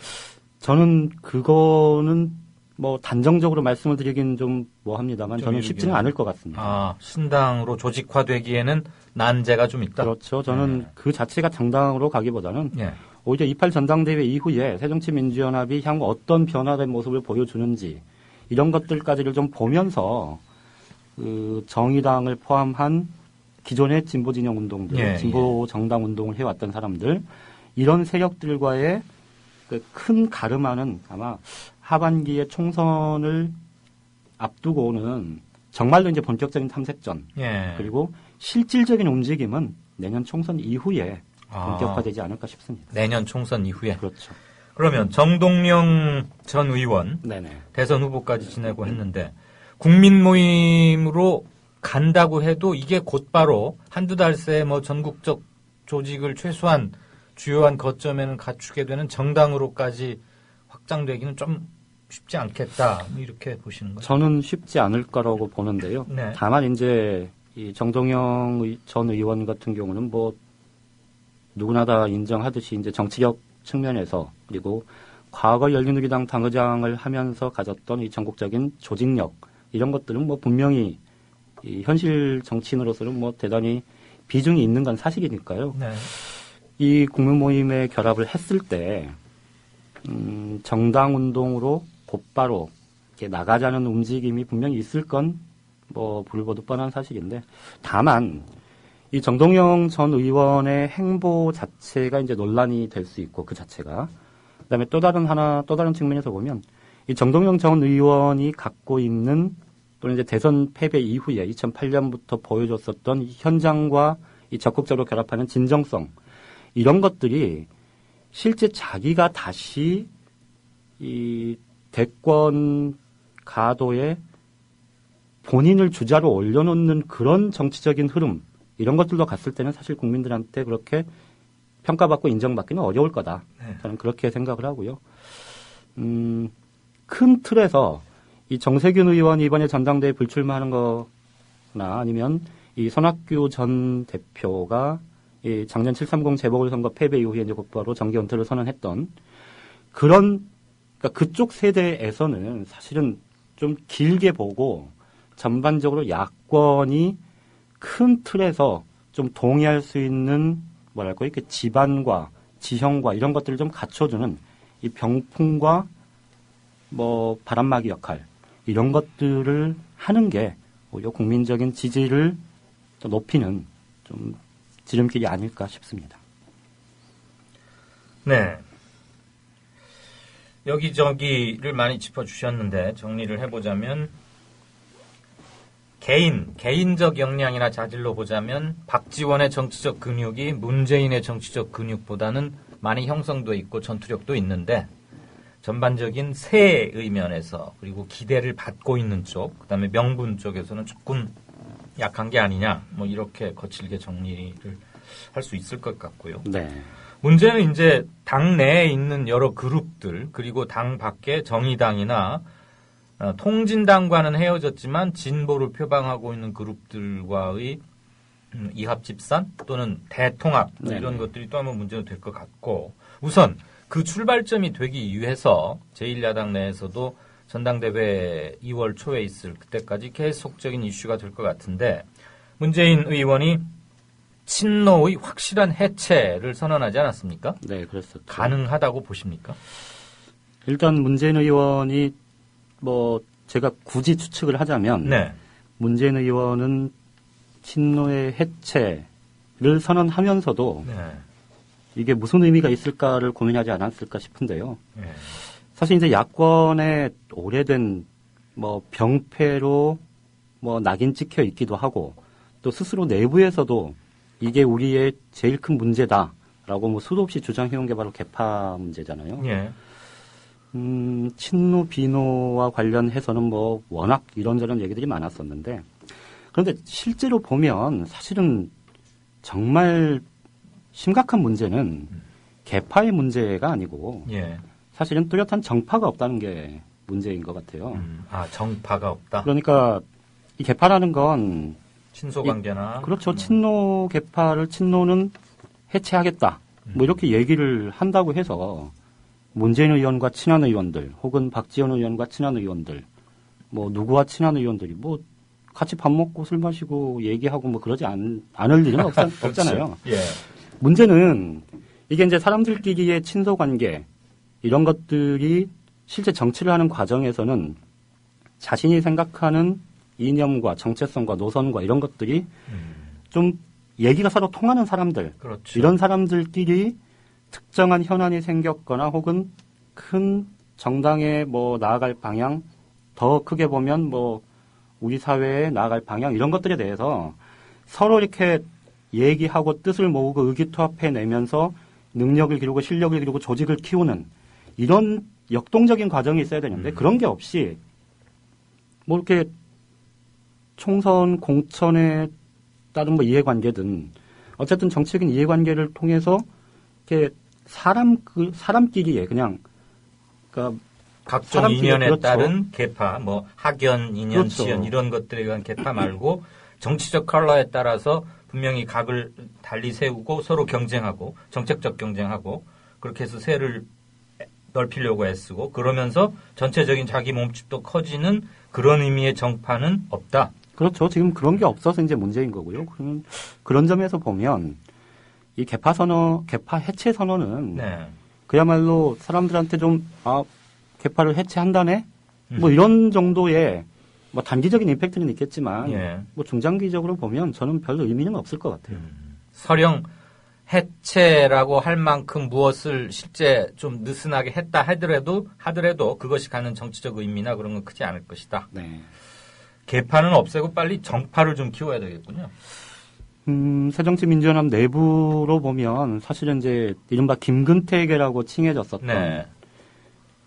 저는 그거는 뭐 단정적으로 말씀을 드리긴 좀 뭐합니다만 좀 저는 쉽지는 이르기는. 않을 것 같습니다. 아, 신당으로 조직화되기에는 난제가 좀 있다. 그렇죠. 저는 그 자체가 정당으로 가기보다는 예. 오히려 28 전당대회 이후에 새정치민주연합이 향후 어떤 변화된 모습을 보여주는지 이런 것들까지를 좀 보면서 그 정의당을 포함한 기존의 진보 진영 운동들, 예, 진보 정당 운동을 해왔던 사람들 이런 세력들과의 그 큰 가름하는 아마 하반기에 총선을 앞두고는 정말로 이제 본격적인 탐색전 예. 그리고 실질적인 움직임은 내년 총선 이후에 본격화되지 않을까 싶습니다. 내년 총선 이후에. 그렇죠. 그러면 정동영 전 의원 네네. 대선 후보까지 지내고 했는데 국민 모임으로 간다고 해도 이게 곧바로 한두 달 새에 뭐 전국적 조직을 최소한 주요한 거점에는 갖추게 되는 정당으로까지 확장되기는 좀 쉽지 않겠다. 이렇게 보시는 거죠? 저는 쉽지 않을 거라고 보는데요. 네. 다만 이제 이 정동영 전 의원 같은 경우는 뭐 누구나 다 인정하듯이 이제 정치력 측면에서 그리고 과거 열린우리당 당의장을 하면서 가졌던 이 전국적인 조직력 이런 것들은 뭐 분명히 이 현실 정치인으로서는 뭐 대단히 비중이 있는 건 사실이니까요. 네. 이 국민 모임에 결합을 했을 때 정당 운동으로 곧바로 이렇게 나가자는 움직임이 분명히 있을 건 뭐 불보듯 뻔한 사실인데 다만 이 정동영 전 의원의 행보 자체가 이제 논란이 될 수 있고 그 자체가 그다음에 또 다른 측면에서 보면 이 정동영 전 의원이 갖고 있는 또는 이제 대선 패배 이후에 2008년부터 보여줬었던 이 현장과 이 적극적으로 결합하는 진정성 이런 것들이 실제 자기가 다시 이 대권 가도에 본인을 주자로 올려놓는 그런 정치적인 흐름 이런 것들로 갔을 때는 사실 국민들한테 그렇게 평가받고 인정받기는 어려울 거다. 네. 저는 그렇게 생각을 하고요. 큰 틀에서 이 정세균 의원이 이번에 전당대회 불출마하는 거나 아니면 이 손학규 전 대표가 이 작년 730 재보궐선거 패배 이후에 이제 곧바로 정계 은퇴를 선언했던 그런 그러니까 그쪽 세대에서는 사실은 좀 길게 보고 전반적으로 야권이 큰 틀에서 좀 동의할 수 있는 뭐랄까 이렇게 지반과 지형과 이런 것들을 좀 갖춰주는 이 병풍과 뭐 바람막이 역할 이런 것들을 하는 게 오히려 국민적인 지지를 또 높이는 좀 지름길이 아닐까 싶습니다. 네. 여기저기를 많이 짚어주셨는데 정리를 해보자면 개인적 역량이나 자질로 보자면 박지원의 정치적 근육이 문재인의 정치적 근육보다는 많이 형성돼 있고 전투력도 있는데 전반적인 세의 면에서 그리고 기대를 받고 있는 쪽, 그다음에 명분 쪽에서는 조금 약한 게 아니냐, 뭐 이렇게 거칠게 정리를 할 수 있을 것 같고요. 네. 문제는 이제 당 내에 있는 여러 그룹들 그리고 당 밖에 정의당이나 통진당과는 헤어졌지만 진보를 표방하고 있는 그룹들과의 이합집산 또는 대통합 이런 것들이 또 한번 문제가 될 것 같고 우선 그 출발점이 되기 위해서 제1야당 내에서도 전당대회 2월 초에 있을 그때까지 계속적인 이슈가 될 것 같은데 문재인 의원이 친노의 확실한 해체를 선언하지 않았습니까? 네, 그랬었죠. 가능하다고 보십니까? 일단 문재인 의원이 제가 굳이 추측을 하자면 네. 문재인 의원은 친노의 해체를 선언하면서도 네. 이게 무슨 의미가 있을까를 고민하지 않았을까 싶은데요. 네. 사실 이제 야권의 오래된 병폐로 낙인 찍혀 있기도 하고 또 스스로 내부에서도 이게 우리의 제일 큰 문제다라고 수도 없이 주장해온 게 바로 개파 문제잖아요. 예. 친노 비노와 관련해서는 워낙 이런저런 얘기들이 많았었는데 그런데 실제로 보면 사실은 정말 심각한 문제는 개파의 문제가 아니고 예. 사실은 뚜렷한 정파가 없다는 게 문제인 것 같아요. 정파가 없다. 그러니까 이 개파라는 건 친소관계나 그렇죠. 친노 개파를 친노는 해체하겠다. 이렇게 얘기를 한다고 해서 문재인 의원과 친한 의원들 혹은 박지원 의원과 친한 의원들 누구와 친한 의원들이 같이 밥 먹고 술 마시고 얘기하고 그러지 않을 일은 없잖아요. 예. 문제는 이게 이제 사람들끼리의 친소 관계 이런 것들이 실제 정치를 하는 과정에서는 자신이 생각하는 이념과 정체성과 노선과 이런 것들이 좀 얘기가 서로 통하는 사람들, 그렇죠. 이런 사람들끼리 특정한 현안이 생겼거나 혹은 큰 정당에 나아갈 방향, 더 크게 보면 우리 사회에 나아갈 방향 이런 것들에 대해서 서로 이렇게 얘기하고 뜻을 모으고 의기투합해내면서 능력을 기르고 실력을 기르고 조직을 키우는 이런 역동적인 과정이 있어야 되는데 그런 게 없이 이렇게 총선 공천에 따른 이해관계든 어쨌든 정치적인 이해관계를 통해서 이렇게 사람끼리의 그냥 그러니까 각종 인연에 그렇죠. 따른 개파, 학연, 인연, 그렇죠. 지연 이런 것들에 의한 개파 말고 정치적 컬러에 따라서 분명히 각을 달리 세우고 서로 경쟁하고 정책적 경쟁하고 그렇게 해서 세를 넓히려고 애쓰고 그러면서 전체적인 자기 몸집도 커지는 그런 의미의 정파는 없다. 그렇죠. 지금 그런 게 없어서 이제 문제인 거고요. 그런 점에서 보면 이 개파 해체 선언은 네. 그야말로 사람들한테 좀 개파를 해체한다네? 이런 정도의 단기적인 임팩트는 있겠지만 예. 중장기적으로 보면 저는 별 의미는 없을 것 같아요. 설령 해체라고 할 만큼 무엇을 실제 좀 느슨하게 했다 하더라도 그것이 갖는 정치적 의미나 그런 건 크지 않을 것이다. 네. 개파는 없애고 빨리 정파를 좀 키워야 되겠군요. 새정치민주연합 내부로 보면 사실은 이제 이른바 김근태계라고 칭해졌었던 네.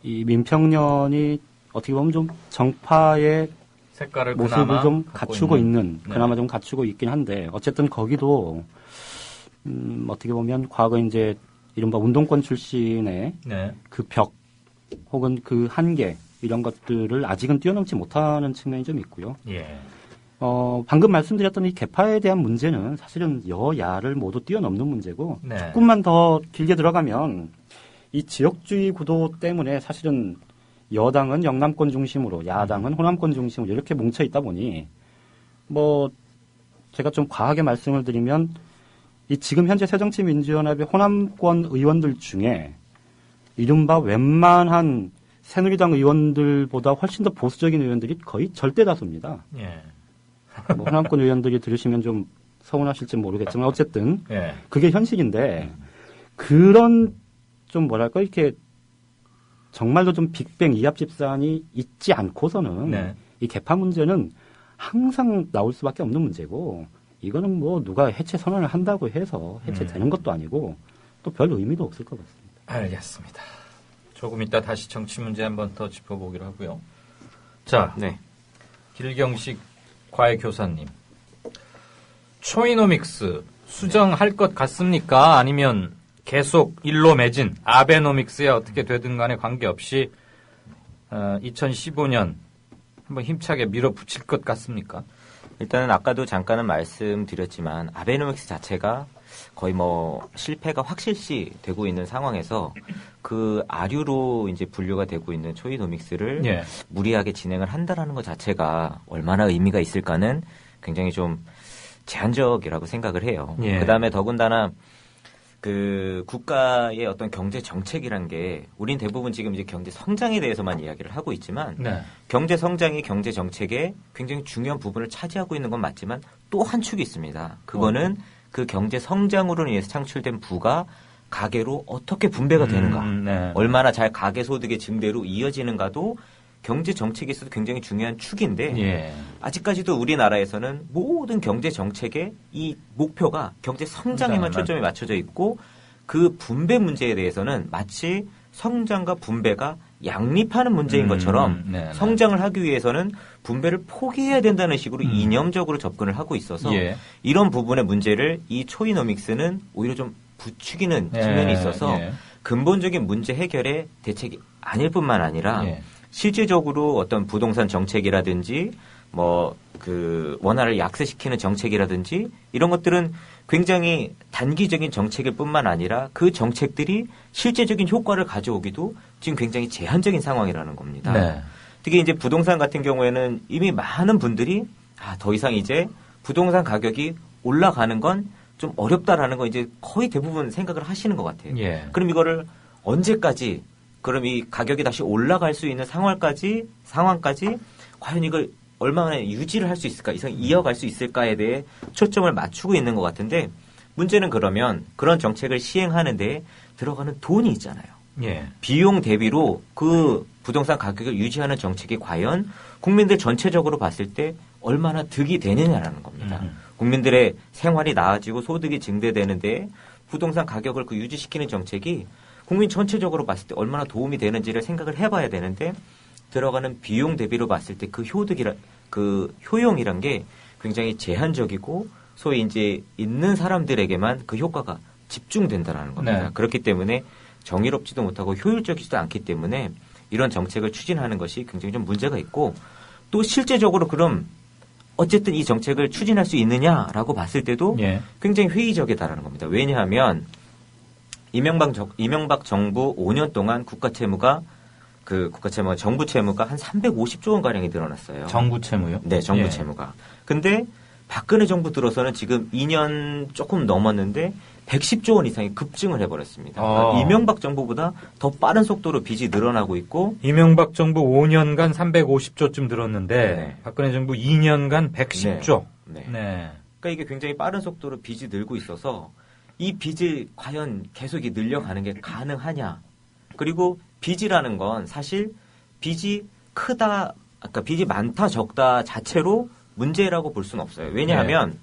이 민평년이 어떻게 보면 좀 정파의 색깔을 모습을 좀 갖추고 있는 네. 그나마 좀 갖추고 있긴 한데 어쨌든 거기도 어떻게 보면 과거 이제 이른바 운동권 출신의 네. 그 벽 혹은 그 한계 이런 것들을 아직은 뛰어넘지 못하는 측면이 좀 있고요. 예. 방금 말씀드렸던 이 개파에 대한 문제는 사실은 여야를 모두 뛰어넘는 문제고 네. 조금만 더 길게 들어가면 이 지역주의 구도 때문에 사실은 여당은 영남권 중심으로 야당은 호남권 중심으로 이렇게 뭉쳐 있다 보니 제가 좀 과하게 말씀을 드리면 이 지금 현재 새정치민주연합의 호남권 의원들 중에 이른바 웬만한 새누리당 의원들보다 훨씬 더 보수적인 의원들이 거의 절대 다수입니다. 예. 호남권 의원들이 들으시면 좀 서운하실지 모르겠지만 어쨌든 예. 그게 현실인데 그런 좀 이렇게 정말로 좀 빅뱅 이합 집산이 있지 않고서는 네. 이 개파 문제는 항상 나올 수밖에 없는 문제고 이거는 뭐 누가 해체 선언을 한다고 해서 해체되는 것도 아니고 또 별 의미도 없을 것 같습니다. 알겠습니다. 조금 이따 다시 정치 문제 한번 더 짚어보기로 하고요. 자, 네. 길경식 과외교사님. 초이노믹스 수정할 것 같습니까? 아니면 계속 일로 매진 아베노믹스에 어떻게 되든 간에 관계없이 2015년 한번 힘차게 밀어붙일 것 같습니까? 일단은 아까도 잠깐은 말씀드렸지만 아베노믹스 자체가 거의 뭐 실패가 확실시 되고 있는 상황에서 그 아류로 이제 분류가 되고 있는 초이노믹스를 예. 무리하게 진행을 한다라는 것 자체가 얼마나 의미가 있을까는 굉장히 좀 제한적이라고 생각을 해요. 예. 그다음에 더군다나 그 국가의 어떤 경제 정책이란 게 우린 대부분 지금 이제 경제 성장에 대해서만 이야기를 하고 있지만 네. 경제 성장이 경제 정책의 굉장히 중요한 부분을 차지하고 있는 건 맞지만 또 한 축이 있습니다. 그거는 그 경제 성장으로 인해서 창출된 부가 가계로 어떻게 분배가 되는가, 네. 얼마나 잘 가계 소득의 증대로 이어지는가도 경제 정책에서도 굉장히 중요한 축인데 예. 아직까지도 우리나라에서는 모든 경제 정책의 이 목표가 경제 성장에만 초점이 맞춰져 있고 그 분배 문제에 대해서는 마치 성장과 분배가 양립하는 문제인 것처럼 네. 성장을 하기 위해서는 분배를 포기해야 된다는 식으로 이념적으로 접근을 하고 있어서 예. 이런 부분의 문제를 이 초이노믹스는 오히려 좀 부추기는 예. 측면이 있어서 예. 근본적인 문제 해결의 대책이 아닐 뿐만 아니라 예. 실질적으로 어떤 부동산 정책이라든지 뭐 그 원화를 약세시키는 정책이라든지 이런 것들은 굉장히 단기적인 정책일 뿐만 아니라 그 정책들이 실제적인 효과를 가져오기도 지금 굉장히 제한적인 상황이라는 겁니다. 네. 특히 이제 부동산 같은 경우에는 이미 많은 분들이 더 이상 이제 부동산 가격이 올라가는 건 좀 어렵다라는 거 이제 거의 대부분 생각을 하시는 것 같아요. 예. 그럼 이거를 언제까지 그럼 이 가격이 다시 올라갈 수 있는 상황까지 과연 이걸 얼마나 유지를 할 수 있을까, 이어갈 수 있을까에 대해 초점을 맞추고 있는 것 같은데 문제는 그러면 그런 정책을 시행하는 데 들어가는 돈이 있잖아요. 예. 비용 대비로 그 부동산 가격을 유지하는 정책이 과연 국민들 전체적으로 봤을 때 얼마나 득이 되느냐라는 겁니다. 국민들의 생활이 나아지고 소득이 증대되는데 부동산 가격을 그 유지시키는 정책이 국민 전체적으로 봤을 때 얼마나 도움이 되는지를 생각을 해봐야 되는데 들어가는 비용 대비로 봤을 때 그 효용이란 게 굉장히 제한적이고 소위 이제 있는 사람들에게만 그 효과가 집중된다라는 겁니다. 네. 그렇기 때문에 정의롭지도 못하고 효율적이지도 않기 때문에 이런 정책을 추진하는 것이 굉장히 좀 문제가 있고 또 실제적으로 그럼 어쨌든 이 정책을 추진할 수 있느냐라고 봤을 때도 예. 굉장히 회의적이다라는 겁니다. 왜냐하면 이명박 정부 5년 동안 정부 채무가 한 350조 원 가량이 늘어났어요. 정부 채무요? 네, 정부 예. 채무가. 근데 박근혜 정부 들어서는 지금 2년 조금 넘었는데 110조 원 이상이 급증을 해버렸습니다. 그러니까 이명박 정부보다 더 빠른 속도로 빚이 늘어나고 있고 이명박 정부 5년간 350조쯤 늘었는데 네. 박근혜 정부 2년간 110조. 네. 네. 그러니까 이게 굉장히 빠른 속도로 빚이 늘고 있어서 이 빚을 과연 계속 늘려가는 게 가능하냐. 그리고 빚이라는 건 사실 빚이 그러니까 빚이 많다 적다 자체로 문제라고 볼 수는 없어요. 왜냐하면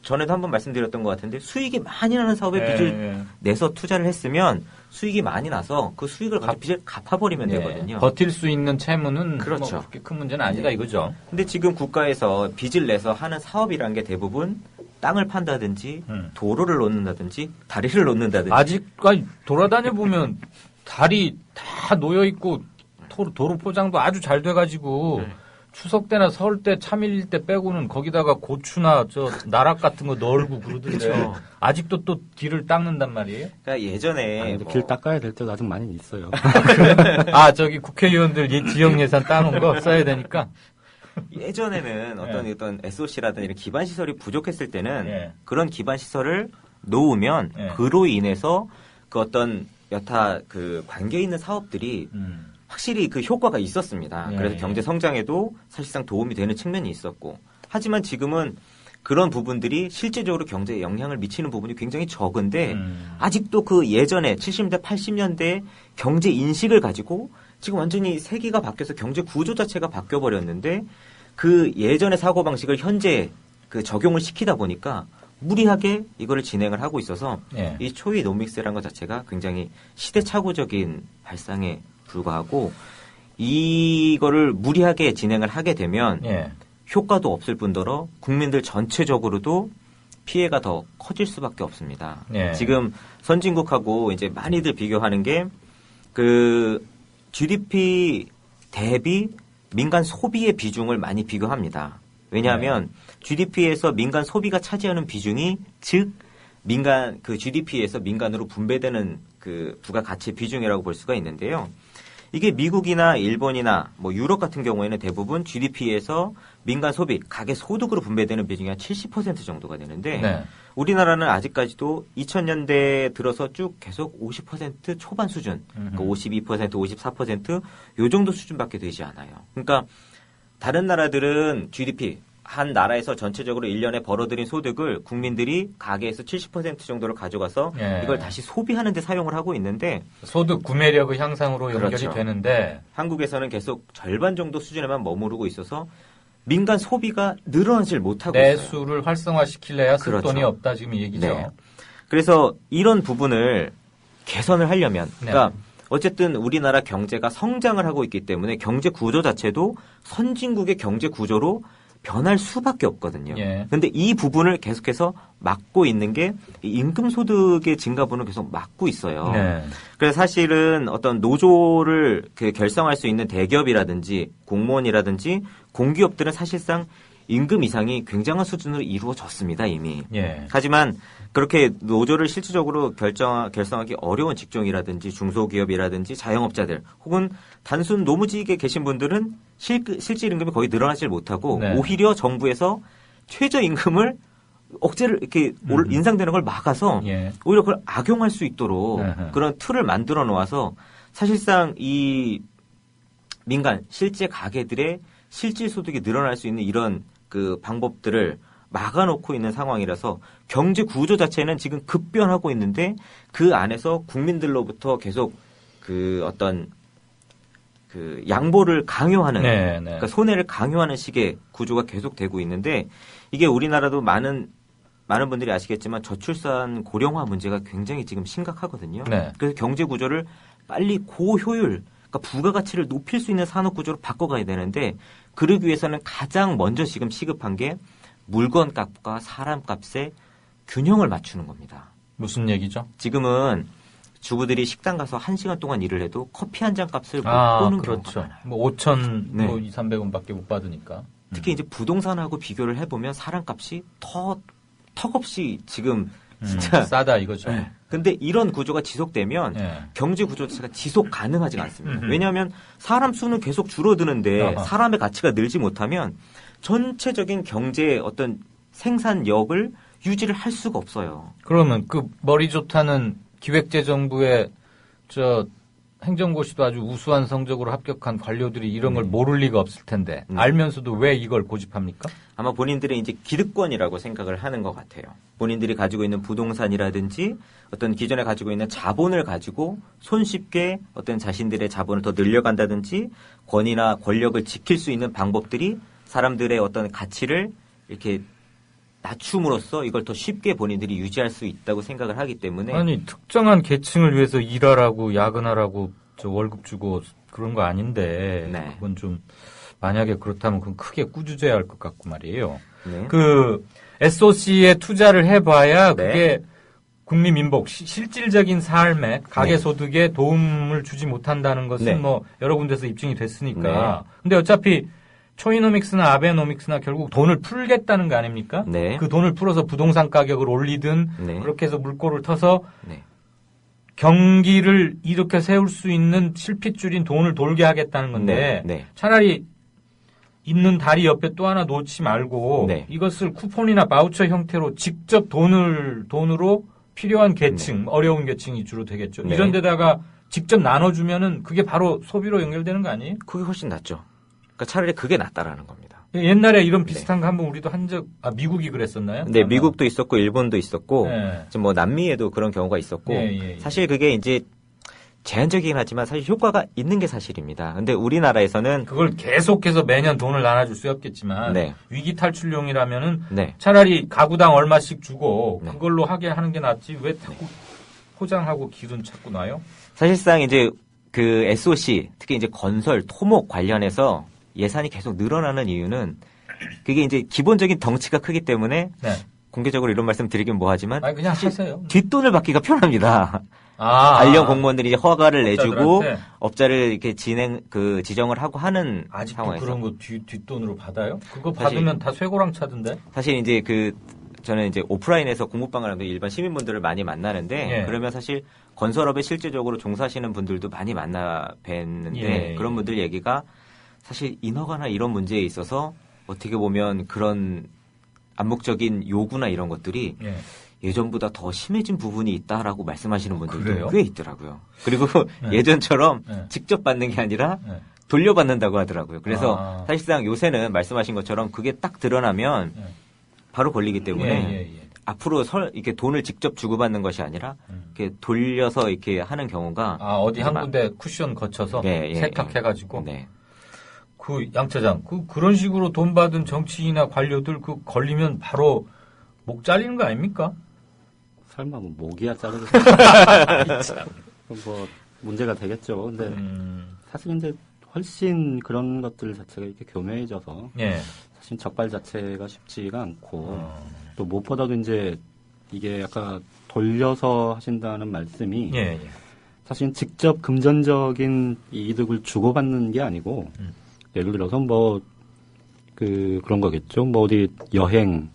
전에도 한번 말씀드렸던 것 같은데 수익이 많이 나는 사업에 빚을 내서 투자를 했으면 수익이 많이 나서 그 수익을 가지고 빚을 갚아버리면 되거든요. 버틸 수 있는 채무는 그렇죠. 뭐 그렇게 큰 문제는 아니다 이거죠. 근데 지금 국가에서 빚을 내서 하는 사업이라는 게 대부분 땅을 판다든지 도로를 놓는다든지 다리를 놓는다든지 아직까지 돌아다녀 보면 다리 다 놓여 있고 도로 포장도 아주 잘 돼가지고 추석 때나 설 때 참일일 때 빼고는 거기다가 고추나 나락 같은 거 널고 그러던데 그렇죠. 아직도 또 길을 닦는단 말이에요? 그러니까 예전에 길 닦아야 될 때가 아직 많이 있어요. 저기 국회의원들 지역 예산 따놓은 거 써야 되니까. 예전에는 어떤 SOC라든지 이런 기반 시설이 부족했을 때는 그런 기반 시설을 놓으면 그로 인해서 그 어떤 여타 그 관계 있는 사업들이 확실히 그 효과가 있었습니다. 그래서 경제 성장에도 사실상 도움이 되는 측면이 있었고 하지만 지금은 그런 부분들이 실제적으로 경제에 영향을 미치는 부분이 굉장히 적은데 아직도 그 예전에 70년대 80년대 경제 인식을 가지고 지금 완전히 세계가 바뀌어서 경제 구조 자체가 바뀌어 버렸는데 그 예전의 사고 방식을 현재 그 적용을 시키다 보니까 무리하게 이거를 진행을 하고 있어서 예. 이 초이노믹스라는 것 자체가 굉장히 시대착오적인 발상에 불과하고 이거를 무리하게 진행을 하게 되면 예. 효과도 없을 뿐더러 국민들 전체적으로도 피해가 더 커질 수밖에 없습니다. 예. 지금 선진국하고 이제 많이들 비교하는 게 그 GDP 대비 민간 소비의 비중을 많이 비교합니다. 왜냐하면 GDP에서 민간 소비가 차지하는 비중이 즉 민간 그 GDP에서 민간으로 분배되는 그 부가가치 비중이라고 볼 수가 있는데요. 이게 미국이나 일본이나 뭐 유럽 같은 경우에는 대부분 GDP에서 민간 소비, 가계 소득으로 분배되는 비중이 한 70% 정도가 되는데 네. 우리나라는 아직까지도 2000년대 들어서 쭉 계속 50% 초반 수준, 그러니까 52%, 54%, 요 정도 수준밖에 되지 않아요. 그러니까 다른 나라들은 GDP, 한 나라에서 전체적으로 1년에 벌어들인 소득을 국민들이 가계에서 70% 정도를 가져가서 예. 이걸 다시 소비하는 데 사용을 하고 있는데 소득 구매력의 향상으로 연결이 그렇죠. 되는데 한국에서는 계속 절반 정도 수준에만 머무르고 있어서 민간 소비가 늘어나질 못하고 내수를 있어요. 활성화시키려야 쓸 그렇죠. 돈이 없다 지금 이 얘기죠. 네. 그래서 이런 부분을 개선을 하려면 네. 그러니까 어쨌든 우리나라 경제가 성장을 하고 있기 때문에 경제 구조 자체도 선진국의 경제 구조로 변할 수밖에 없거든요. 그런데 예. 이 부분을 계속해서 막고 있는 게 임금 소득의 증가분을 계속 막고 있어요. 네. 그래서 사실은 어떤 노조를 결성할 수 있는 대기업이라든지 공무원이라든지 공기업들은 사실상 임금 이상이 굉장한 수준으로 이루어졌습니다, 이미. 예. 하지만 그렇게 노조를 실질적으로 결성하기 어려운 직종이라든지 중소기업이라든지 자영업자들 혹은 단순 노무직에 계신 분들은 실질 임금이 거의 늘어나질 못하고 네. 오히려 정부에서 최저임금을 억제를 이렇게 인상되는 걸 막아서 예. 오히려 그걸 악용할 수 있도록 그런 틀을 만들어 놓아서 사실상 이 민간 실제 가게들의 실질 소득이 늘어날 수 있는 이런 그 방법들을 막아놓고 있는 상황이라서 경제 구조 자체는 지금 급변하고 있는데 그 안에서 국민들로부터 계속 그 어떤 그 양보를 강요하는 네, 네. 그러니까 손해를 강요하는 식의 구조가 계속되고 있는데 이게 우리나라도 많은 분들이 아시겠지만 저출산 고령화 문제가 굉장히 지금 심각하거든요. 네. 그래서 경제 구조를 빨리 고효율 그러니까 부가가치를 높일 수 있는 산업 구조로 바꿔가야 되는데 그러기 위해서는 가장 먼저 지금 시급한 게 물건 값과 사람 값의 균형을 맞추는 겁니다. 무슨 얘기죠? 지금은 주부들이 식당 가서 1시간 동안 일을 해도 커피 한 잔 값을 못 보는 경우가 그렇죠. 많아요. 뭐 5천, 네. 뭐 200~300원밖에 못 받으니까. 특히 이제 부동산하고 비교를 해보면 사람 값이 턱없이 지금 진짜 싸다 이거죠. 네. 근데 이런 구조가 지속되면 네. 경제 구조 자체가 지속 가능하지가 않습니다. 왜냐하면 사람 수는 계속 줄어드는데 아하. 사람의 가치가 늘지 못하면 전체적인 경제의 어떤 생산력을 유지를 할 수가 없어요. 그러면 그 머리 좋다는 기획재정부의 저 행정고시도 아주 우수한 성적으로 합격한 관료들이 이런 걸 모를 리가 없을 텐데 알면서도 왜 이걸 고집합니까? 아마 본인들의 이제 기득권이라고 생각을 하는 것 같아요. 본인들이 가지고 있는 부동산이라든지 어떤 기존에 가지고 있는 자본을 가지고 손쉽게 어떤 자신들의 자본을 더 늘려간다든지 권위나 권력을 지킬 수 있는 방법들이 사람들의 어떤 가치를 이렇게 낮춤으로써 이걸 더 쉽게 본인들이 유지할 수 있다고 생각을 하기 때문에 아니 특정한 계층을 위해서 일하라고 야근하라고 저 월급 주고 그런 거 아닌데 네. 그건 좀 만약에 그렇다면 그건 크게 꾸짖어야 할 것 같고 말이에요. 네. 그 SOC에 투자를 해봐야 네. 그게 국민 민복 실질적인 삶에 가계 소득에 도움을 주지 못한다는 것은 네. 뭐 여러 군데서 입증이 됐으니까. 근데 어차피 초이노믹스나 아베노믹스나 결국 돈을 풀겠다는 거 아닙니까? 네. 그 돈을 풀어서 부동산 가격을 올리든 네. 그렇게 해서 물꼬를 터서 네. 경기를 이렇게 세울 수 있는 실핏줄인 돈을 돌게 하겠다는 건데 네. 차라리 있는 다리 옆에 또 하나 놓지 말고 네. 이것을 쿠폰이나 바우처 형태로 직접 돈으로 필요한 계층, 어려운 계층이 주로 되겠죠. 네. 이런 데다가 직접 나눠주면은 그게 바로 소비로 연결되는 거 아니에요? 그게 훨씬 낫죠. 그러니까 차라리 그게 낫다라는 겁니다. 옛날에 이런 비슷한 거 한번 우리도 한 적, 미국이 그랬었나요? 네, 미국도 있었고 일본도 있었고 네. 지금 뭐 남미에도 그런 경우가 있었고 예. 사실 그게 이제 제한적이긴 하지만 사실 효과가 있는 게 사실입니다. 근데 우리나라에서는 그걸 계속해서 매년 돈을 나눠줄 수 없겠지만 네. 위기 탈출용이라면은 네. 차라리 가구당 얼마씩 주고 네. 그걸로 하게 하는 게 낫지 왜 자꾸 포장하고 길은 찾고 나요? 사실상 이제 그 SOC 특히 이제 건설, 토목 관련해서 예산이 계속 늘어나는 이유는 그게 이제 기본적인 덩치가 크기 때문에 네. 공개적으로 이런 말씀 드리긴 뭐하지만 아니 그냥 하세요. 뒷돈을 받기가 편합니다. 아, 관련 공무원들이 이제 허가를 내주고 업자들한테? 업자를 이렇게 지정을 하고 하는 아직도 상황에서 그런 거 뒷돈으로 받아요? 그거 사실- 받으면 다 쇠고랑 차던데? 사실 이제 저는 이제 오프라인에서 공부방을 하면서 일반 시민분들을 많이 만나는데 예. 그러면 사실 건설업에 실제적으로 종사하시는 분들도 많이 만나 뵀는데 예. 그런 분들 얘기가 사실 인허가나 이런 문제에 있어서 어떻게 보면 그런 암묵적인 요구나 이런 것들이 예. 예전보다 더 심해진 부분이 있다라고 말씀하시는 분들도 그래요? 꽤 있더라고요. 그리고 네. 예전처럼 네. 직접 받는 게 아니라 네. 돌려받는다고 하더라고요. 그래서 아. 사실상 요새는 말씀하신 것처럼 그게 딱 드러나면 네. 바로 걸리기 때문에 예. 앞으로 이렇게 돈을 직접 주고받는 것이 아니라 이렇게 돌려서 이렇게 하는 경우가 아, 어디 한 막- 군데 쿠션 거쳐서 예, 세탁해가지고 네. 그 양 차장 그런 식으로 돈 받은 정치인이나 관료들 그 걸리면 바로 목 잘리는 거 아닙니까? 설마 뭐 목이야 자르고 뭐 문제가 되겠죠. 근데 사실 이제 훨씬 그런 것들 자체가 이렇게 교묘해져서 예. 사실 적발 자체가 쉽지가 않고 또 무엇보다도 이제 이게 아까 돌려서 하신다는 말씀이 예. 사실 직접 금전적인 이득을 주고받는 게 아니고 예를 들어서 뭐 그런 거겠죠. 뭐 어디 여행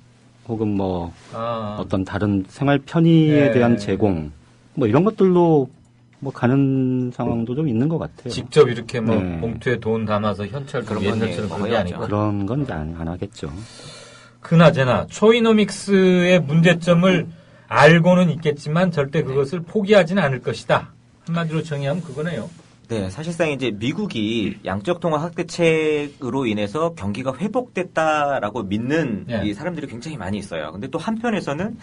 혹은 뭐 어떤 다른 생활 편의에 예. 대한 제공 뭐 이런 것들로 뭐 가는 상황도 좀 있는 것 같아요. 직접 이렇게 뭐 네. 봉투에 돈 담아서 현찰 그런 그런 건 옛날처럼 예, 그런 게 아니고. 그런 건 이제 안 하겠죠. 그나저나 초이노믹스의 문제점을 알고는 있겠지만 절대 그것을 포기하지는 않을 것이다. 한마디로 정의하면 그거네요. 네, 사실상 이제 미국이 양적 통화 확대책으로 인해서 경기가 회복됐다라고 믿는 예. 이 사람들이 굉장히 많이 있어요. 근데 또 한편에서는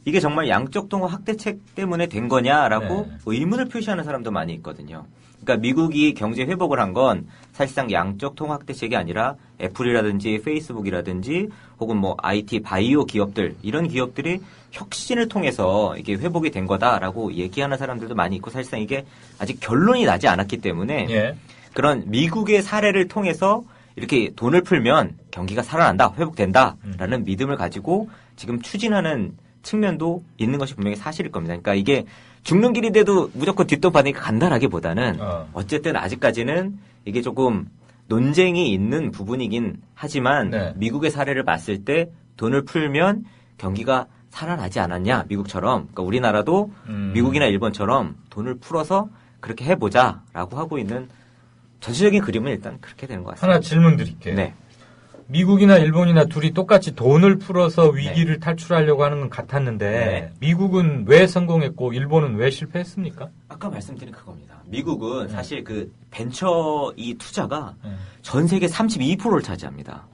이게 정말 양적 통화 확대책 때문에 된 거냐라고 네. 의문을 표시하는 사람도 많이 있거든요. 그러니까 미국이 경제 회복을 한 건 사실상 양적 통화 확대책이 아니라 애플이라든지 페이스북이라든지 혹은 뭐 IT 바이오 기업들 이런 기업들이 혁신을 통해서 이게 회복이 된 거다라고 얘기하는 사람들도 많이 있고 사실상 이게 아직 결론이 나지 않았기 때문에 예. 그런 미국의 사례를 통해서 이렇게 돈을 풀면 경기가 살아난다, 회복된다라는 믿음을 가지고 지금 추진하는 측면도 있는 것이 분명히 사실일 겁니다. 그러니까 이게 죽는 길인데도 무조건 뒷돈 받으니까 간다라기보다는 어쨌든 아직까지는 이게 조금 논쟁이 있는 부분이긴 하지만 네. 미국의 사례를 봤을 때 돈을 풀면 경기가 살아나지 않았냐 미국처럼 그러니까 우리나라도 미국이나 일본처럼 돈을 풀어서 그렇게 해보자라고 하고 있는 전체적인 그림은 일단 그렇게 되는 것 같습니다. 하나 질문 드릴게요. 네. 미국이나 일본이나 둘이 똑같이 돈을 풀어서 위기를 탈출하려고 하는 건 같았는데 네. 미국은 왜 성공했고 일본은 왜 실패했습니까? 아까 말씀드린 그겁니다. 미국은 사실 그 벤처 이 투자가 전 세계 32%를 차지합니다.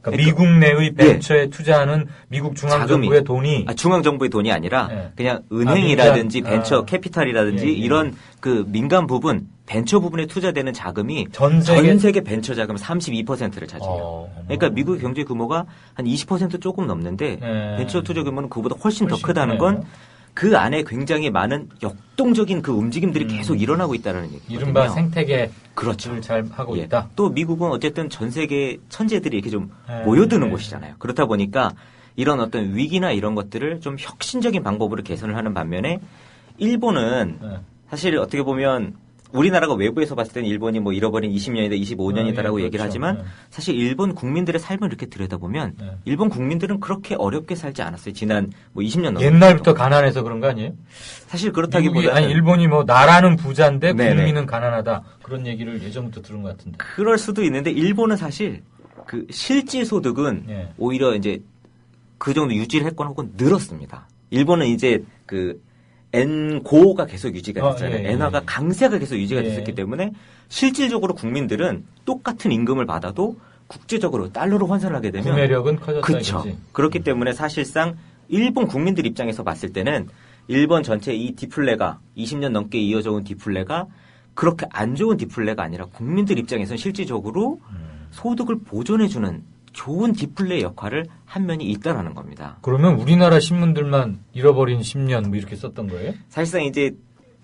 그러니까 미국 내의 벤처에 투자하는 미국 중앙정부의 돈이 중앙정부의 돈이 아니라 네. 그냥 은행이라든지 민간, 벤처 캐피탈이라든지 예, 예. 이런 그 민간 부분 벤처 부분에 투자되는 자금이 전 세계 벤처 자금 32%를 차지해요. 그러니까 미국의 경제 규모가 한 20% 조금 넘는데 네. 벤처 투자 규모는 그보다 훨씬 더 훨씬 크다는 크네요. 건 그 안에 굉장히 많은 역동적인 그 움직임들이 계속 일어나고 있다는 얘기거든요. 이른바 생태계를 그렇죠. 잘 하고 예. 있다. 또 미국은 어쨌든 전 세계 천재들이 이렇게 좀 네. 모여드는 네. 곳이잖아요. 그렇다 보니까 이런 어떤 위기나 이런 것들을 좀 혁신적인 방법으로 개선을 하는 반면에 일본은 네. 사실 어떻게 보면 우리나라가 외부에서 봤을 때는 일본이 뭐 잃어버린 20년이다, 25년이다라고 예, 얘기를 그렇죠. 하지만 네. 사실 일본 국민들의 삶을 이렇게 들여다보면 네. 일본 국민들은 그렇게 어렵게 살지 않았어요. 지난 뭐 20년 넘게. 옛날부터 가난해서 그런 거 아니에요? 사실 미국이, 그렇다기보다는 아니 일본이 뭐 나라는 부자인데 네네. 국민은 가난하다 그런 얘기를 예전부터 들은 것 같은데. 그럴 수도 있는데 일본은 사실 그 실질 소득은 예. 오히려 이제 그 정도 유지를 했거나 혹은 늘었습니다. 일본은 이제 그 엔고가 계속 유지가 됐잖아요. 예, 예, 엔화가 예. 강세가 계속 유지가 예. 됐었기 때문에 실질적으로 국민들은 똑같은 임금을 받아도 국제적으로 달러로 환산을 하게 되면 구매력은 커졌다 그렇죠. 이거지. 그렇기 때문에 사실상 일본 국민들 입장에서 봤을 때는 일본 전체 이 디플레가 20년 넘게 이어져 온 디플레가 그렇게 안 좋은 디플레가 아니라 국민들 입장에서는 실질적으로 소득을 보존해주는 좋은 디플레 역할을 한 면이 있다라는 겁니다. 그러면 우리나라 신문들만 잃어버린 10년 뭐 이렇게 썼던 거예요? 사실상 이제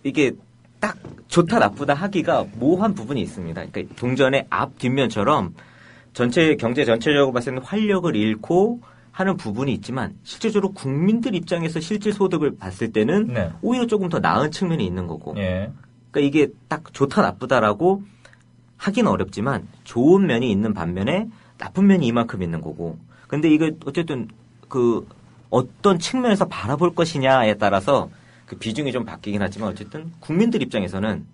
이게 딱 좋다 나쁘다 하기가 모호한 부분이 있습니다. 그러니까 동전의 앞 뒷면처럼 전체 경제 전체적으로 봤을 때는 활력을 잃고 하는 부분이 있지만 실질적으로 국민들 입장에서 실질 소득을 봤을 때는 네. 오히려 조금 더 나은 측면이 있는 거고. 예. 그러니까 이게 딱 좋다 나쁘다라고 하기는 어렵지만 좋은 면이 있는 반면에 나쁜 면이 이만큼 있는 거고. 근데 이게 어쨌든 그 어떤 측면에서 바라볼 것이냐에 따라서 그 비중이 좀 바뀌긴 하지만 어쨌든 국민들 입장에서는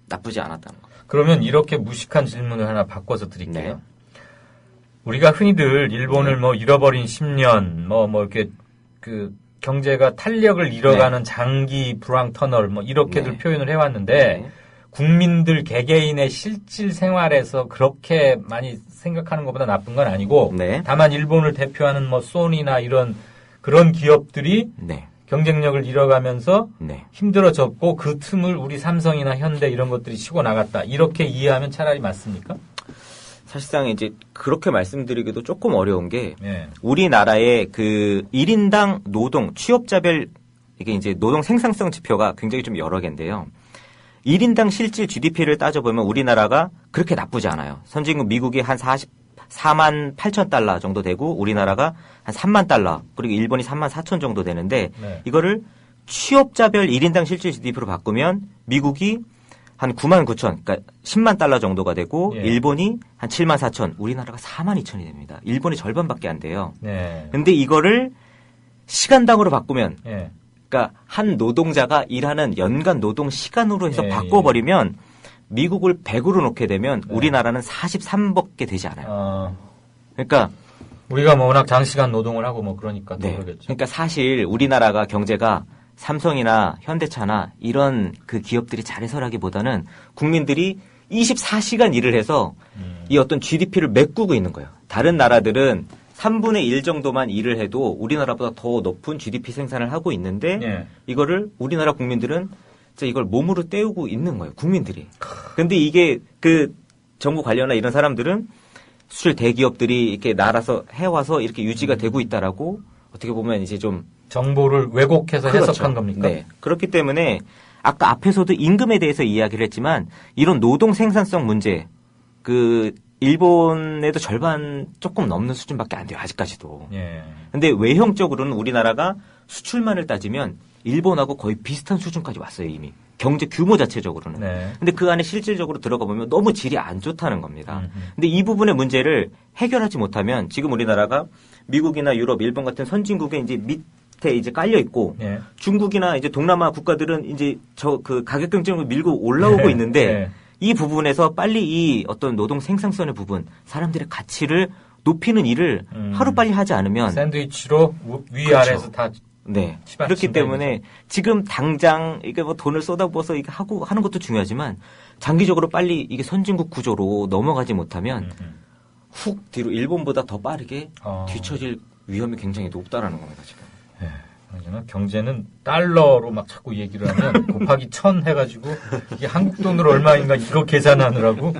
나쁘지 않았다는 거. 그러면 이렇게 무식한 질문을 하나 바꿔서 드릴게요. 네. 우리가 흔히들 일본을 뭐 잃어버린 10년, 뭐 이렇게 그 경제가 탄력을 잃어가는 장기 불황 터널 뭐 이렇게들 표현을 해왔는데 국민들 개개인의 실질 생활에서 그렇게 많이 생각하는 것보다 나쁜 건 아니고 다만 일본을 대표하는 뭐 소니나 이런 그런 기업들이 경쟁력을 잃어가면서 힘들어졌고 그 틈을 우리 삼성이나 현대 이런 것들이 치고 나갔다. 이렇게 이해하면 차라리 맞습니까? 사실상 이제 그렇게 말씀드리기도 조금 어려운 게 우리나라의 그 1인당 노동 취업자별 이게 이제 노동 생산성 지표가 굉장히 좀 여러 개인데요. 1인당 실질 GDP를 따져보면 우리나라가 그렇게 나쁘지 않아요. 선진국 미국이 한 44만 8천 달러 정도 되고 우리나라가 한 3만 달러 그리고 일본이 3만 4천 정도 되는데 이거를 취업자별 1인당 실질 GDP로 바꾸면 미국이 한 9만 9천, 그러니까 10만 달러 정도가 되고 일본이 한 7만 4천, 우리나라가 4만 2천이 됩니다. 일본이 절반밖에 안 돼요. 근데 이거를 시간당으로 바꾸면 그러니까 한 노동자가 일하는 연간 노동 시간으로 해서 바꿔버리면 미국을 100으로 놓게 되면 우리나라는 43밖에 되지 않아요. 그러니까 우리가 뭐 워낙 장시간 노동을 하고 뭐 그러니까 또 그러겠죠. 그러니까 사실 우리나라가 경제가 삼성이나 현대차나 이런 그 기업들이 잘해서라기보다는 국민들이 24시간 일을 해서 이 어떤 GDP를 메꾸고 있는 거예요. 다른 나라들은 3분의 1 정도만 일을 해도 우리나라보다 더 높은 GDP 생산을 하고 있는데 이거를 우리나라 국민들은 이걸 몸으로 때우고 있는 거예요. 국민들이. 근데 이게 그 정부 관료나 이런 사람들은 수출 대기업들이 이렇게 날아서 해와서 이렇게 유지가 되고 있다라고 어떻게 보면 이제 좀 정보를 왜곡해서 해석한 겁니까? 네. 그렇기 때문에 아까 앞에서도 임금에 대해서 이야기를 했지만 이런 노동 생산성 문제 그 일본에도 절반 조금 넘는 수준밖에 안 돼요. 아직까지도. 근데 외형적으로는 우리나라가 수출만을 따지면 일본하고 거의 비슷한 수준까지 왔어요. 이미. 경제 규모 자체적으로는. 근데 그 안에 실질적으로 들어가 보면 너무 질이 안 좋다는 겁니다. 근데 이 부분의 문제를 해결하지 못하면 지금 우리나라가 미국이나 유럽, 일본 같은 선진국에 이제 밑에 이제 깔려 있고 중국이나 이제 동남아 국가들은 이제 저 그 가격 경쟁을 밀고 올라오고 있는데 이 부분에서 빨리 이 어떤 노동 생산성의 부분, 사람들의 가치를 높이는 일을 하루빨리 하지 않으면 샌드위치로 위아래에서 다 그렇기 때문에 지금 당장 이게 뭐 돈을 쏟아부어서 이게 하고 하는 것도 중요하지만 장기적으로 빨리 이게 선진국 구조로 넘어가지 못하면 훅 뒤로 일본보다 더 빠르게 뒤처질 위험이 굉장히 높다라는 겁니다, 지금. 경제는 달러로 막 자꾸 얘기를 하면 곱하기 1000 해가지고 이게 한국 돈으로 얼마인가 이거 계산하느라고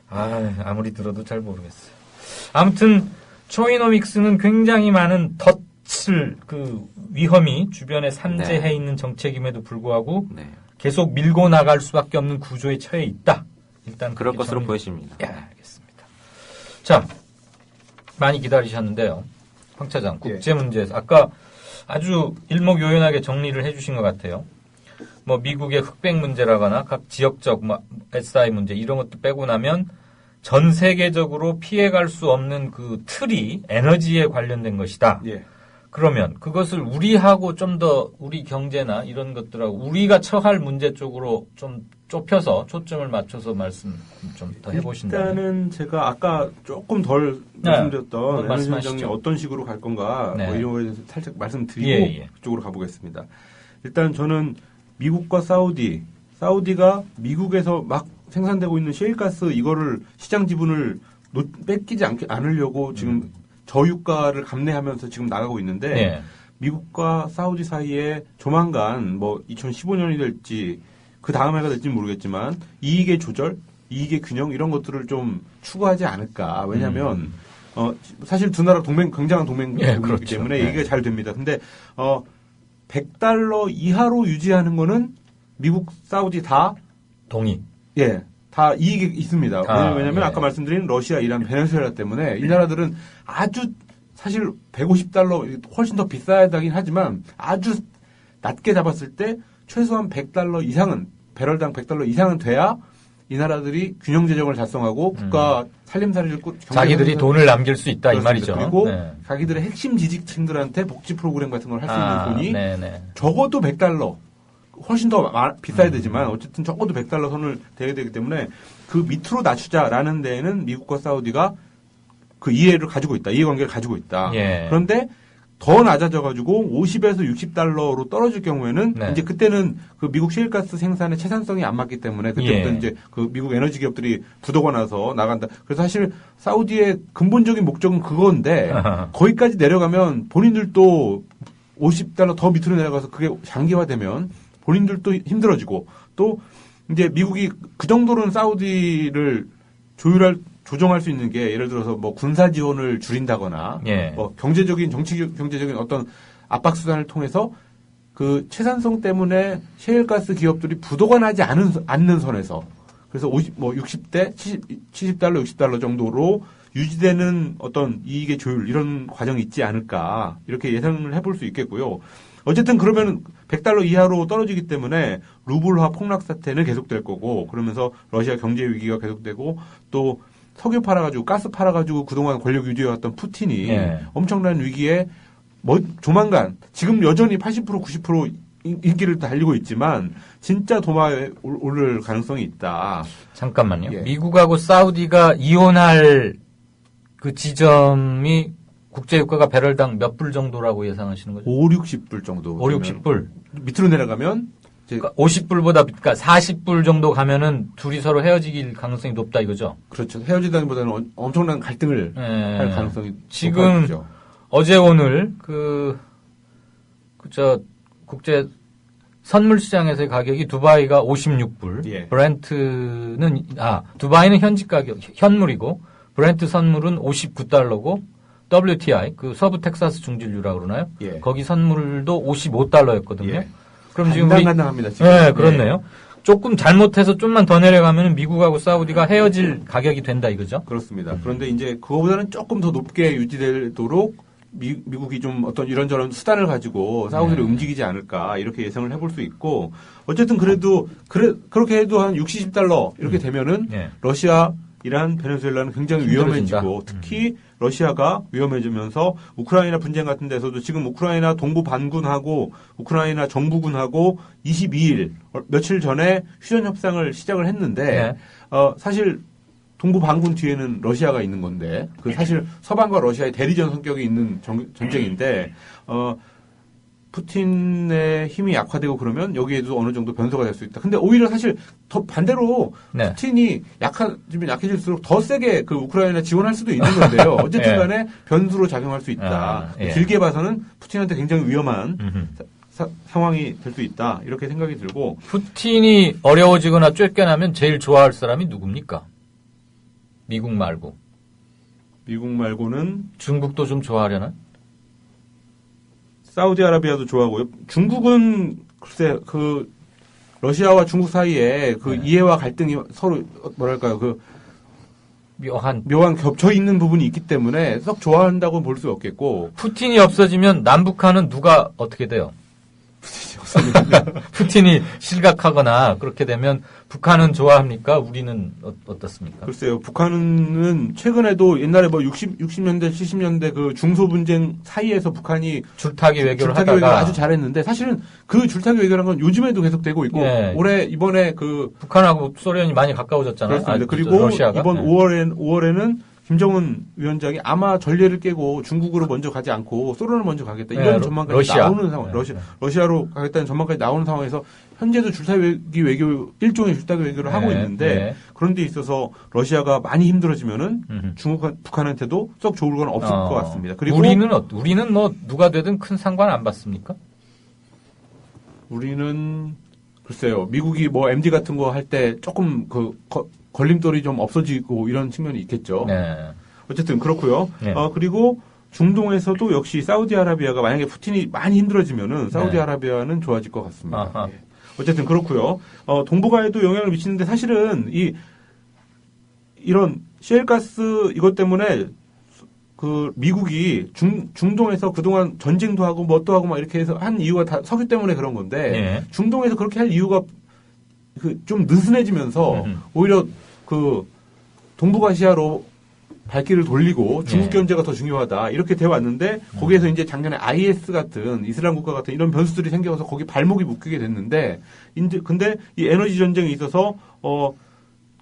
아무리 들어도 잘 모르겠어요. 아무튼 초이노믹스는 굉장히 많은 덫을 그 위험이 주변에 산재해 있는 정책임에도 불구하고 계속 밀고 나갈 수밖에 없는 구조에 처해 있다. 일단 그럴 것으로 보여집니다. 알겠습니다. 자, 많이 기다리셨는데요. 황 차장, 국제 문제에서 아까 아주 일목요연하게 정리를 해주신 것 같아요. 뭐 미국의 흑백 문제라거나 각 지역적 뭐 SI 문제 이런 것도 빼고 나면 전 세계적으로 피해갈 수 없는 그 틀이 에너지에 관련된 것이다. 그러면 그것을 우리하고 좀 더 우리 경제나 이런 것들하고 우리가 처할 문제 쪽으로 좀 좁혀서 초점을 맞춰서 말씀 좀 더 해보신다면. 일단은 제가 아까 조금 덜 말씀드렸던 에너지 전쟁이 어떤 식으로 갈 건가 뭐 이런 거에 대해서 살짝 말씀드리고 그쪽으로 가보겠습니다. 일단 저는 미국과 사우디가 미국에서 막 생산되고 있는 셰일가스 이거를 시장 지분을 뺏기지 않으려고 지금 저유가를 감내하면서 지금 나가고 있는데 미국과 사우디 사이에 조만간 뭐 2015년이 될지 그 다음 해가 될지 모르겠지만 이익의 조절, 이익의 균형 이런 것들을 좀 추구하지 않을까. 왜냐하면 사실 두 나라 굉장한 동맹이기 그렇죠. 때문에 얘기가 잘 됩니다. 근데 $100 이하로 유지하는 거는 미국, 사우디 다 동의. 다 이익이 있습니다. 왜냐하면 아까 말씀드린 러시아, 이란, 베네수엘라 때문에 이 나라들은 아주 사실 $150 훨씬 더 비싸야 하긴 하지만 아주 낮게 잡았을 때 최소한 $100 이상은 배럴당 $100 이상은 돼야 이 나라들이 균형 재정을 작성하고 국가 살림살이를 자기들이 돈을 남길 수 있다 이 말이죠. 그리고 자기들의 핵심 지지층들한테 복지 프로그램 같은 걸 할 수 있는 돈이 적어도 $100 훨씬 더 비싸야 되지만 어쨌든 적어도 $100 선을 대야 되기 때문에 그 밑으로 낮추자라는 데에는 미국과 사우디가 그 이해관계를 가지고 있다. 그런데 더 낮아져가지고 $50에서 $60로 떨어질 경우에는 이제 그때는 그 미국 셰일가스 생산의 채산성이 안 맞기 때문에 그때부터 이제 그 미국 에너지 기업들이 부도가 나서 나간다. 그래서 사실 사우디의 근본적인 목적은 그건데 거기까지 내려가면 본인들도 $50 더 밑으로 내려가서 그게 장기화되면 본인들도 힘들어지고 또 이제 미국이 그 정도로는 사우디를 조정할 수 있는 게 예를 들어서 뭐 군사 지원을 줄인다거나 뭐 경제적인 어떤 압박 수단을 통해서 그 채산성 때문에 셰일가스 기업들이 부도가 나지 않는 선에서 그래서 60대 70달러 60달러 정도로 유지되는 어떤 이익의 조율 이런 과정이 있지 않을까 이렇게 예상을 해볼 수 있겠고요. 어쨌든 그러면 $100 이하로 떨어지기 때문에 루블화 폭락 사태는 계속될 거고 그러면서 러시아 경제 위기가 계속되고 또 석유 팔아가지고 가스 팔아가지고 그동안 권력 유지해왔던 푸틴이 엄청난 위기에 조만간 지금 여전히 80% 90% 인기를 달리고 있지만 진짜 도마에 오를 가능성이 있다. 잠깐만요. 미국하고 사우디가 이혼할 그 지점이 국제유가가 배럴당 몇 불 정도라고 예상하시는 거죠? 5, 60불 정도. 5, 60불. 밑으로 내려가면 그러니까 50불보다 그러니까 40불 정도 가면은 둘이 서로 헤어질 가능성이 높다 이거죠? 그렇죠. 헤어지다기보다는 엄청난 갈등을 할 가능성이 지금 높아지죠. 어제 오늘 국제 선물 시장에서의 가격이 두바이가 56불, 브렌트는 두바이는 현지 가격 현물이고 브렌트 선물은 $59고 WTI 그 서부 텍사스 중진유라고 그러나요? 거기 선물도 $55였거든요. 그럼 지금 간당간당합니다. 지금. 그렇네요. 조금 잘못해서 좀만 더 내려가면 미국하고 사우디가 헤어질 가격이 된다 이거죠? 그렇습니다. 그런데 이제 그거보다는 조금 더 높게 유지되도록 미국이 좀 어떤 이런저런 수단을 가지고 사우디를 움직이지 않을까 이렇게 예상을 해볼 수 있고 어쨌든 그렇게 해도 한 $60, $70 이렇게 되면은 러시아, 이란, 베네수엘라는 굉장히 위험해지고 특히 러시아가 위험해지면서 우크라이나 분쟁 같은 데서도 지금 우크라이나 동부 반군하고 우크라이나 정부군하고 22일 며칠 전에 휴전 협상을 시작을 했는데 사실 동부 반군 뒤에는 러시아가 있는 건데 그 사실 서방과 러시아의 대리전 성격이 있는 전쟁인데 푸틴의 힘이 약화되고 그러면 여기에도 어느 정도 변수가 될 수 있다. 근데 오히려 사실 더 반대로 푸틴이 약해질수록 더 세게 그 우크라이나 지원할 수도 있는 건데요. 어쨌든 간에 변수로 작용할 수 있다. 길게 봐서는 푸틴한테 굉장히 위험한 상황이 될 수 있다. 이렇게 생각이 들고 푸틴이 어려워지거나 쫓겨나면 제일 좋아할 사람이 누굽니까? 미국 말고. 미국 말고는 중국도 좀 좋아하려나? 사우디아라비아도 좋아하고요. 중국은 글쎄 그 러시아와 중국 사이에 그 이해와 갈등이 서로 뭐랄까요 그 묘한 겹쳐 있는 부분이 있기 때문에 썩 좋아한다고 볼 수 없겠고 푸틴이 없어지면 남북한은 누가 어떻게 돼요? 푸틴이 실각하거나 그렇게 되면 북한은 좋아합니까? 우리는 어떻습니까? 글쎄요. 북한은 최근에도 옛날에 60년대, 70년대 그 중소 분쟁 사이에서 북한이 줄타기 외교를 하다가 아주 잘했는데 사실은 그 줄타기 외교라는 건 요즘에도 계속 되고 있고 이번에 그 북한하고 소련이 많이 가까워졌잖아요. 그렇습니다. 그리고 러시아가. 이번 5월에는 김정은 위원장이 아마 전례를 깨고 중국으로 먼저 가지 않고 소련을 먼저 가겠다 이런 전망까지 러시아. 나오는 상황, 러시아로 가겠다는 전망까지 나오는 상황에서 현재도 줄타기 외교 일종의 줄타기 외교를 하고 있는데 그런 데 있어서 러시아가 많이 힘들어지면은 북한한테도 썩 좋을 건 없을 것 같습니다. 그리고 우리는 뭐 누가 되든 큰 상관 안 받습니까? 우리는 글쎄요, 미국이 뭐 MD 같은 거 할 때 조금 걸림돌이 좀 없어지고 이런 측면이 있겠죠. 네. 어쨌든 그렇고요. 네. 그리고 중동에서도 역시 사우디아라비아가 만약에 푸틴이 많이 힘들어지면은 사우디아라비아는 좋아질 것 같습니다. 예. 어쨌든 그렇고요. 동북아에도 영향을 미치는데 사실은 이런 셰일가스 이것 때문에 그 미국이 중동에서 그동안 전쟁도 하고 뭣도 하고 막 이렇게 해서 한 이유가 다 석유 때문에 그런 건데 중동에서 그렇게 할 이유가 좀 느슨해지면서 오히려 그 동북아시아로 발길을 돌리고 중국 견제가 더 중요하다 이렇게 돼 왔는데 거기에서 이제 작년에 IS 같은 이슬람 국가 같은 이런 변수들이 생겨서 거기 발목이 묶이게 됐는데 이제 근데 이 에너지 전쟁에 있어서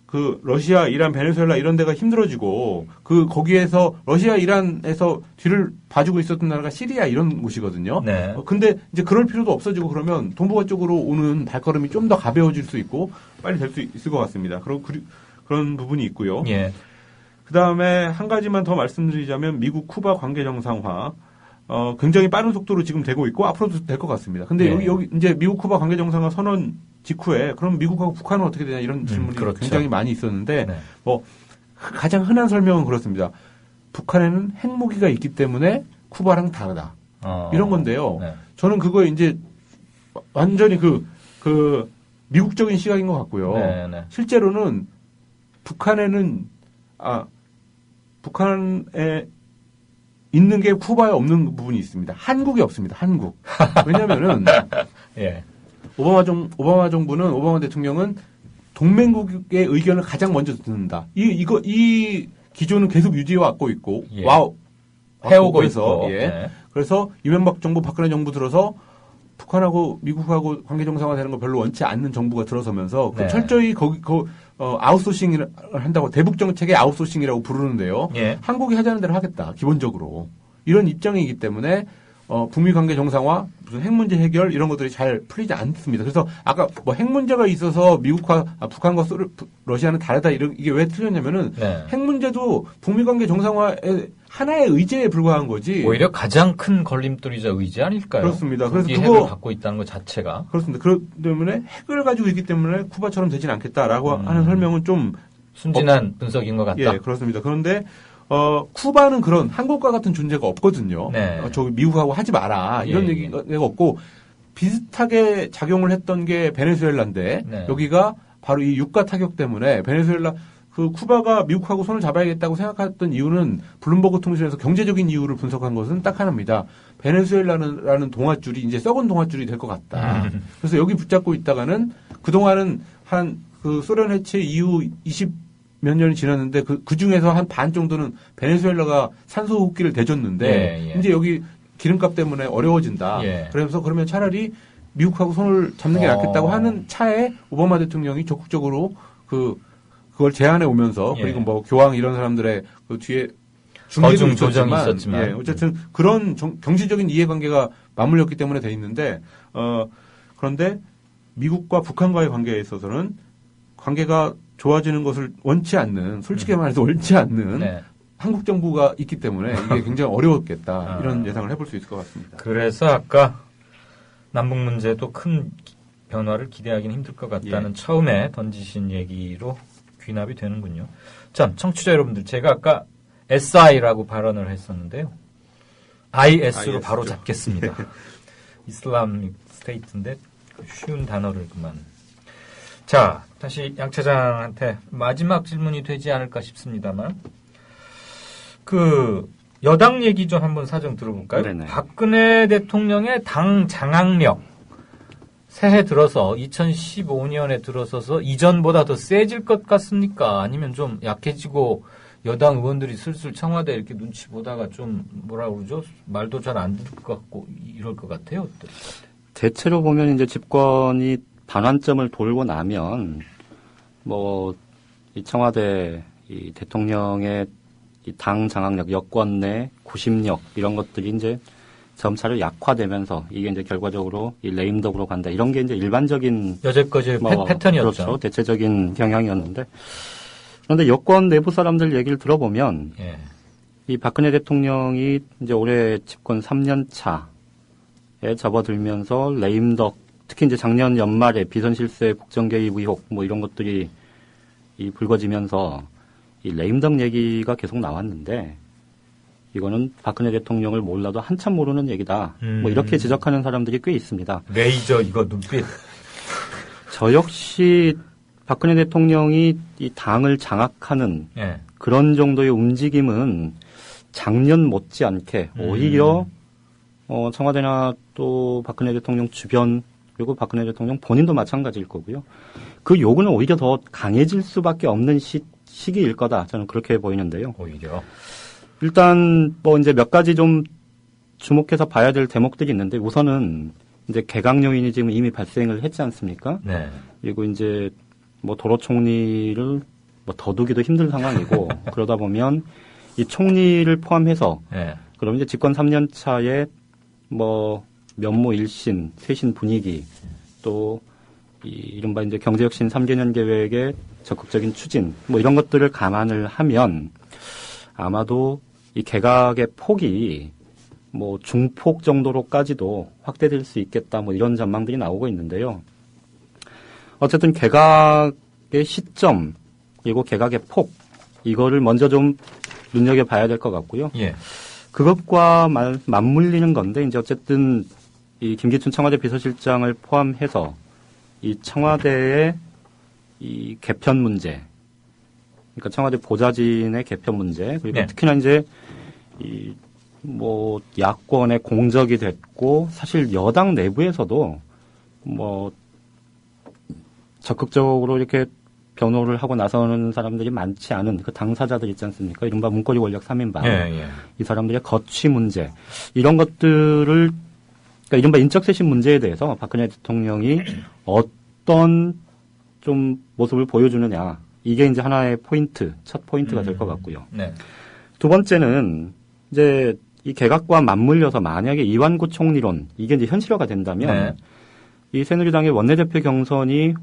그 러시아, 이란, 베네수엘라 이런 데가 힘들어지고 거기에서 러시아, 이란에서 뒤를 봐주고 있었던 나라가 시리아 이런 곳이거든요. 네. 근데 이제 그럴 필요도 없어지고 그러면 동북아 쪽으로 오는 발걸음이 좀 더 가벼워질 수 있고 빨리 될 수 있을 것 같습니다. 그런 부분이 있고요. 예. 그 다음에 한 가지만 더 말씀드리자면 미국 쿠바 관계 정상화. 굉장히 빠른 속도로 지금 되고 있고 앞으로도 될 것 같습니다. 근데 여기 이제 미국 쿠바 관계 정상화 선언 직후에 그럼 미국하고 북한은 어떻게 되냐 이런 질문이 그렇죠. 굉장히 많이 있었는데 뭐 가장 흔한 설명은 그렇습니다. 북한에는 핵무기가 있기 때문에 쿠바랑 다르다. 이런 건데요. 네. 저는 그거에 이제 완전히 그 미국적인 시각인 것 같고요. 네. 실제로는 북한에 있는 게 쿠바에 없는 부분이 있습니다. 한국이 없습니다. 한국. 왜냐면은 예. 오바마 정부는 오바마 대통령은 동맹국의 의견을 가장 먼저 듣는다. 이 기조는 계속 유지해왔고 있고 해오고 있어. 있고. 예. 네. 그래서 이명박 정부, 박근혜 정부 들어서 북한하고 미국하고 관계 정상화되는 거 별로 원치 않는 정부가 들어서면서 철저히 아웃소싱을 한다고 대북 정책의 아웃소싱이라고 부르는데요. 한국이 하자는 대로 하겠다. 기본적으로 이런 입장이기 때문에 북미 관계 정상화, 무슨 핵 문제 해결 이런 것들이 잘 풀리지 않습니다. 그래서 아까 뭐 핵 문제가 있어서 북한과 러시아는 다르다 이게 왜 틀렸냐면은 핵 문제도 북미 관계 정상화의 하나의 의제에 불과한 거지. 오히려 가장 큰 걸림돌이자 의제 아닐까요? 그렇습니다. 그래서 핵을 갖고 있다는 것 자체가. 그렇습니다. 그렇기 때문에 핵을 가지고 있기 때문에 쿠바처럼 되진 않겠다라고 하는 설명은 좀 순진한 분석인 것 같다. 예, 그렇습니다. 그런데 쿠바는 그런 한국과 같은 존재가 없거든요. 저기 미국하고 하지 마라 이런 얘기가 없고 비슷하게 작용을 했던 게 베네수엘라인데 여기가 바로 이 유가 타격 때문에 베네수엘라 쿠바가 미국하고 손을 잡아야겠다고 생각했던 이유는 블룸버그 통신에서 경제적인 이유를 분석한 것은 딱 하나입니다. 베네수엘라라는 동아줄이 이제 썩은 동아줄이 될 것 같다. 그래서 여기 붙잡고 있다가는 그동안은 소련 해체 이후 20몇 년이 지났는데 그 중에서 한 반 정도는 베네수엘라가 산소 호흡기를 대줬는데 이제 여기 기름값 때문에 어려워진다. 그래서 그러면 차라리 미국하고 손을 잡는 게 낫겠다고 하는 차에 오바마 대통령이 적극적으로 그걸 제안해 오면서 그리고 뭐 교황 이런 사람들의 그 뒤에 중재도 있었지만 어쨌든 그런 경제적인 이해관계가 맞물렸기 때문에 돼 있는데 그런데 미국과 북한과의 관계에 있어서는 관계가 좋아지는 것을 원치 않는 솔직히 말해서 원치 않는 한국 정부가 있기 때문에 이게 굉장히 어려웠겠다 이런 예상을 해볼 수 있을 것 같습니다. 그래서 아까 남북 문제도 큰 변화를 기대하기는 힘들 것 같다는 처음에 던지신 얘기로 귀납이 되는군요. 참, 청취자 여러분들, 제가 아까 SI라고 발언을 했었는데요. IS로 바로 잡겠습니다. 이슬람 스테이트인데 쉬운 단어를 그만. 자, 다시 양 차장한테 마지막 질문이 되지 않을까 싶습니다만 여당 얘기 좀 한번 사정 들어볼까요? 네네. 박근혜 대통령의 당 장악력 새해 들어서 2015년에 들어서서 이전보다 더 세질 것 같습니까? 아니면 좀 약해지고 여당 의원들이 슬슬 청와대 이렇게 눈치 보다가 좀 뭐라 그러죠? 말도 잘 안 들을 것 같고 이럴 것 같아요. 대체로 보면 이제 집권이 반환점을 돌고 나면 이 청와대 이 대통령의 이 당 장악력, 여권 내 구심력 이런 것들이 이제 점차로 약화되면서 이게 이제 결과적으로 이 레임덕으로 간다. 이런 게 이제 일반적인 여태까지 패턴이었죠. 그렇죠. 대체적인 경향이었는데 그런데 여권 내부 사람들 얘기를 들어보면 예. 이 박근혜 대통령이 이제 올해 집권 3년 차에 접어들면서 레임덕 특히 이제 작년 연말에 비선 실세 국정 개입 의혹 뭐 이런 것들이 이 불거지면서 이 레임덕 얘기가 계속 나왔는데 이거는 박근혜 대통령을 몰라도 한참 모르는 얘기다. 뭐 이렇게 지적하는 사람들이 꽤 있습니다. 레이저 이거 눈빛. 저 역시 박근혜 대통령이 이 당을 장악하는 예. 그런 정도의 움직임은 작년 못지않게 오히려 청와대나 또 박근혜 대통령 주변 그리고 박근혜 대통령 본인도 마찬가지일 거고요. 그 요구는 오히려 더 강해질 수밖에 없는 시기일 거다. 저는 그렇게 보이는데요. 오히려. 일단 뭐 이제 몇 가지 좀 주목해서 봐야 될 대목들이 있는데 우선은 이제 개각 요인이 지금 이미 발생을 했지 않습니까? 네. 그리고 이제 뭐 도로 총리를 뭐 더 두기도 힘든 상황이고 그러다 보면 이 총리를 포함해서 네. 그럼 이제 집권 3년 차에 뭐 면모 일신, 쇄신 분위기 또 이 이른바 이제 경제혁신 3개년 계획의 적극적인 추진 뭐 이런 것들을 감안을 하면 아마도 이 개각의 폭이 뭐 중폭 정도로까지도 확대될 수 있겠다 뭐 이런 전망들이 나오고 있는데요. 어쨌든 개각의 시점 그리고 개각의 폭 이거를 먼저 좀 눈여겨봐야 될 것 같고요. 예. 그것과 맞물리는 건데 이제 어쨌든 이 김기춘 청와대 비서실장을 포함해서 이 청와대의 이 개편 문제 그러니까 청와대 보좌진의 개편 문제 그리고 네. 특히나 이제 이 뭐 야권의 공적이 됐고 사실 여당 내부에서도 뭐 적극적으로 이렇게 변호를 하고 나서는 사람들이 많지 않은 그 당사자들 있지 않습니까? 이른바 문고리 권력 3인방. 예. 이 사람들의 거취 문제 이런 것들을 그러니까 이른바 인적쇄신 문제에 대해서 박근혜 대통령이 어떤 좀 모습을 보여주느냐 이게 이제 하나의 포인트, 첫 포인트가 될 것 같고요. 네. 두 번째는 이제 이 개각과 맞물려서 만약에 이완구 총리론 이게 이제 현실화가 된다면 네. 이 새누리당의 원내대표 경선이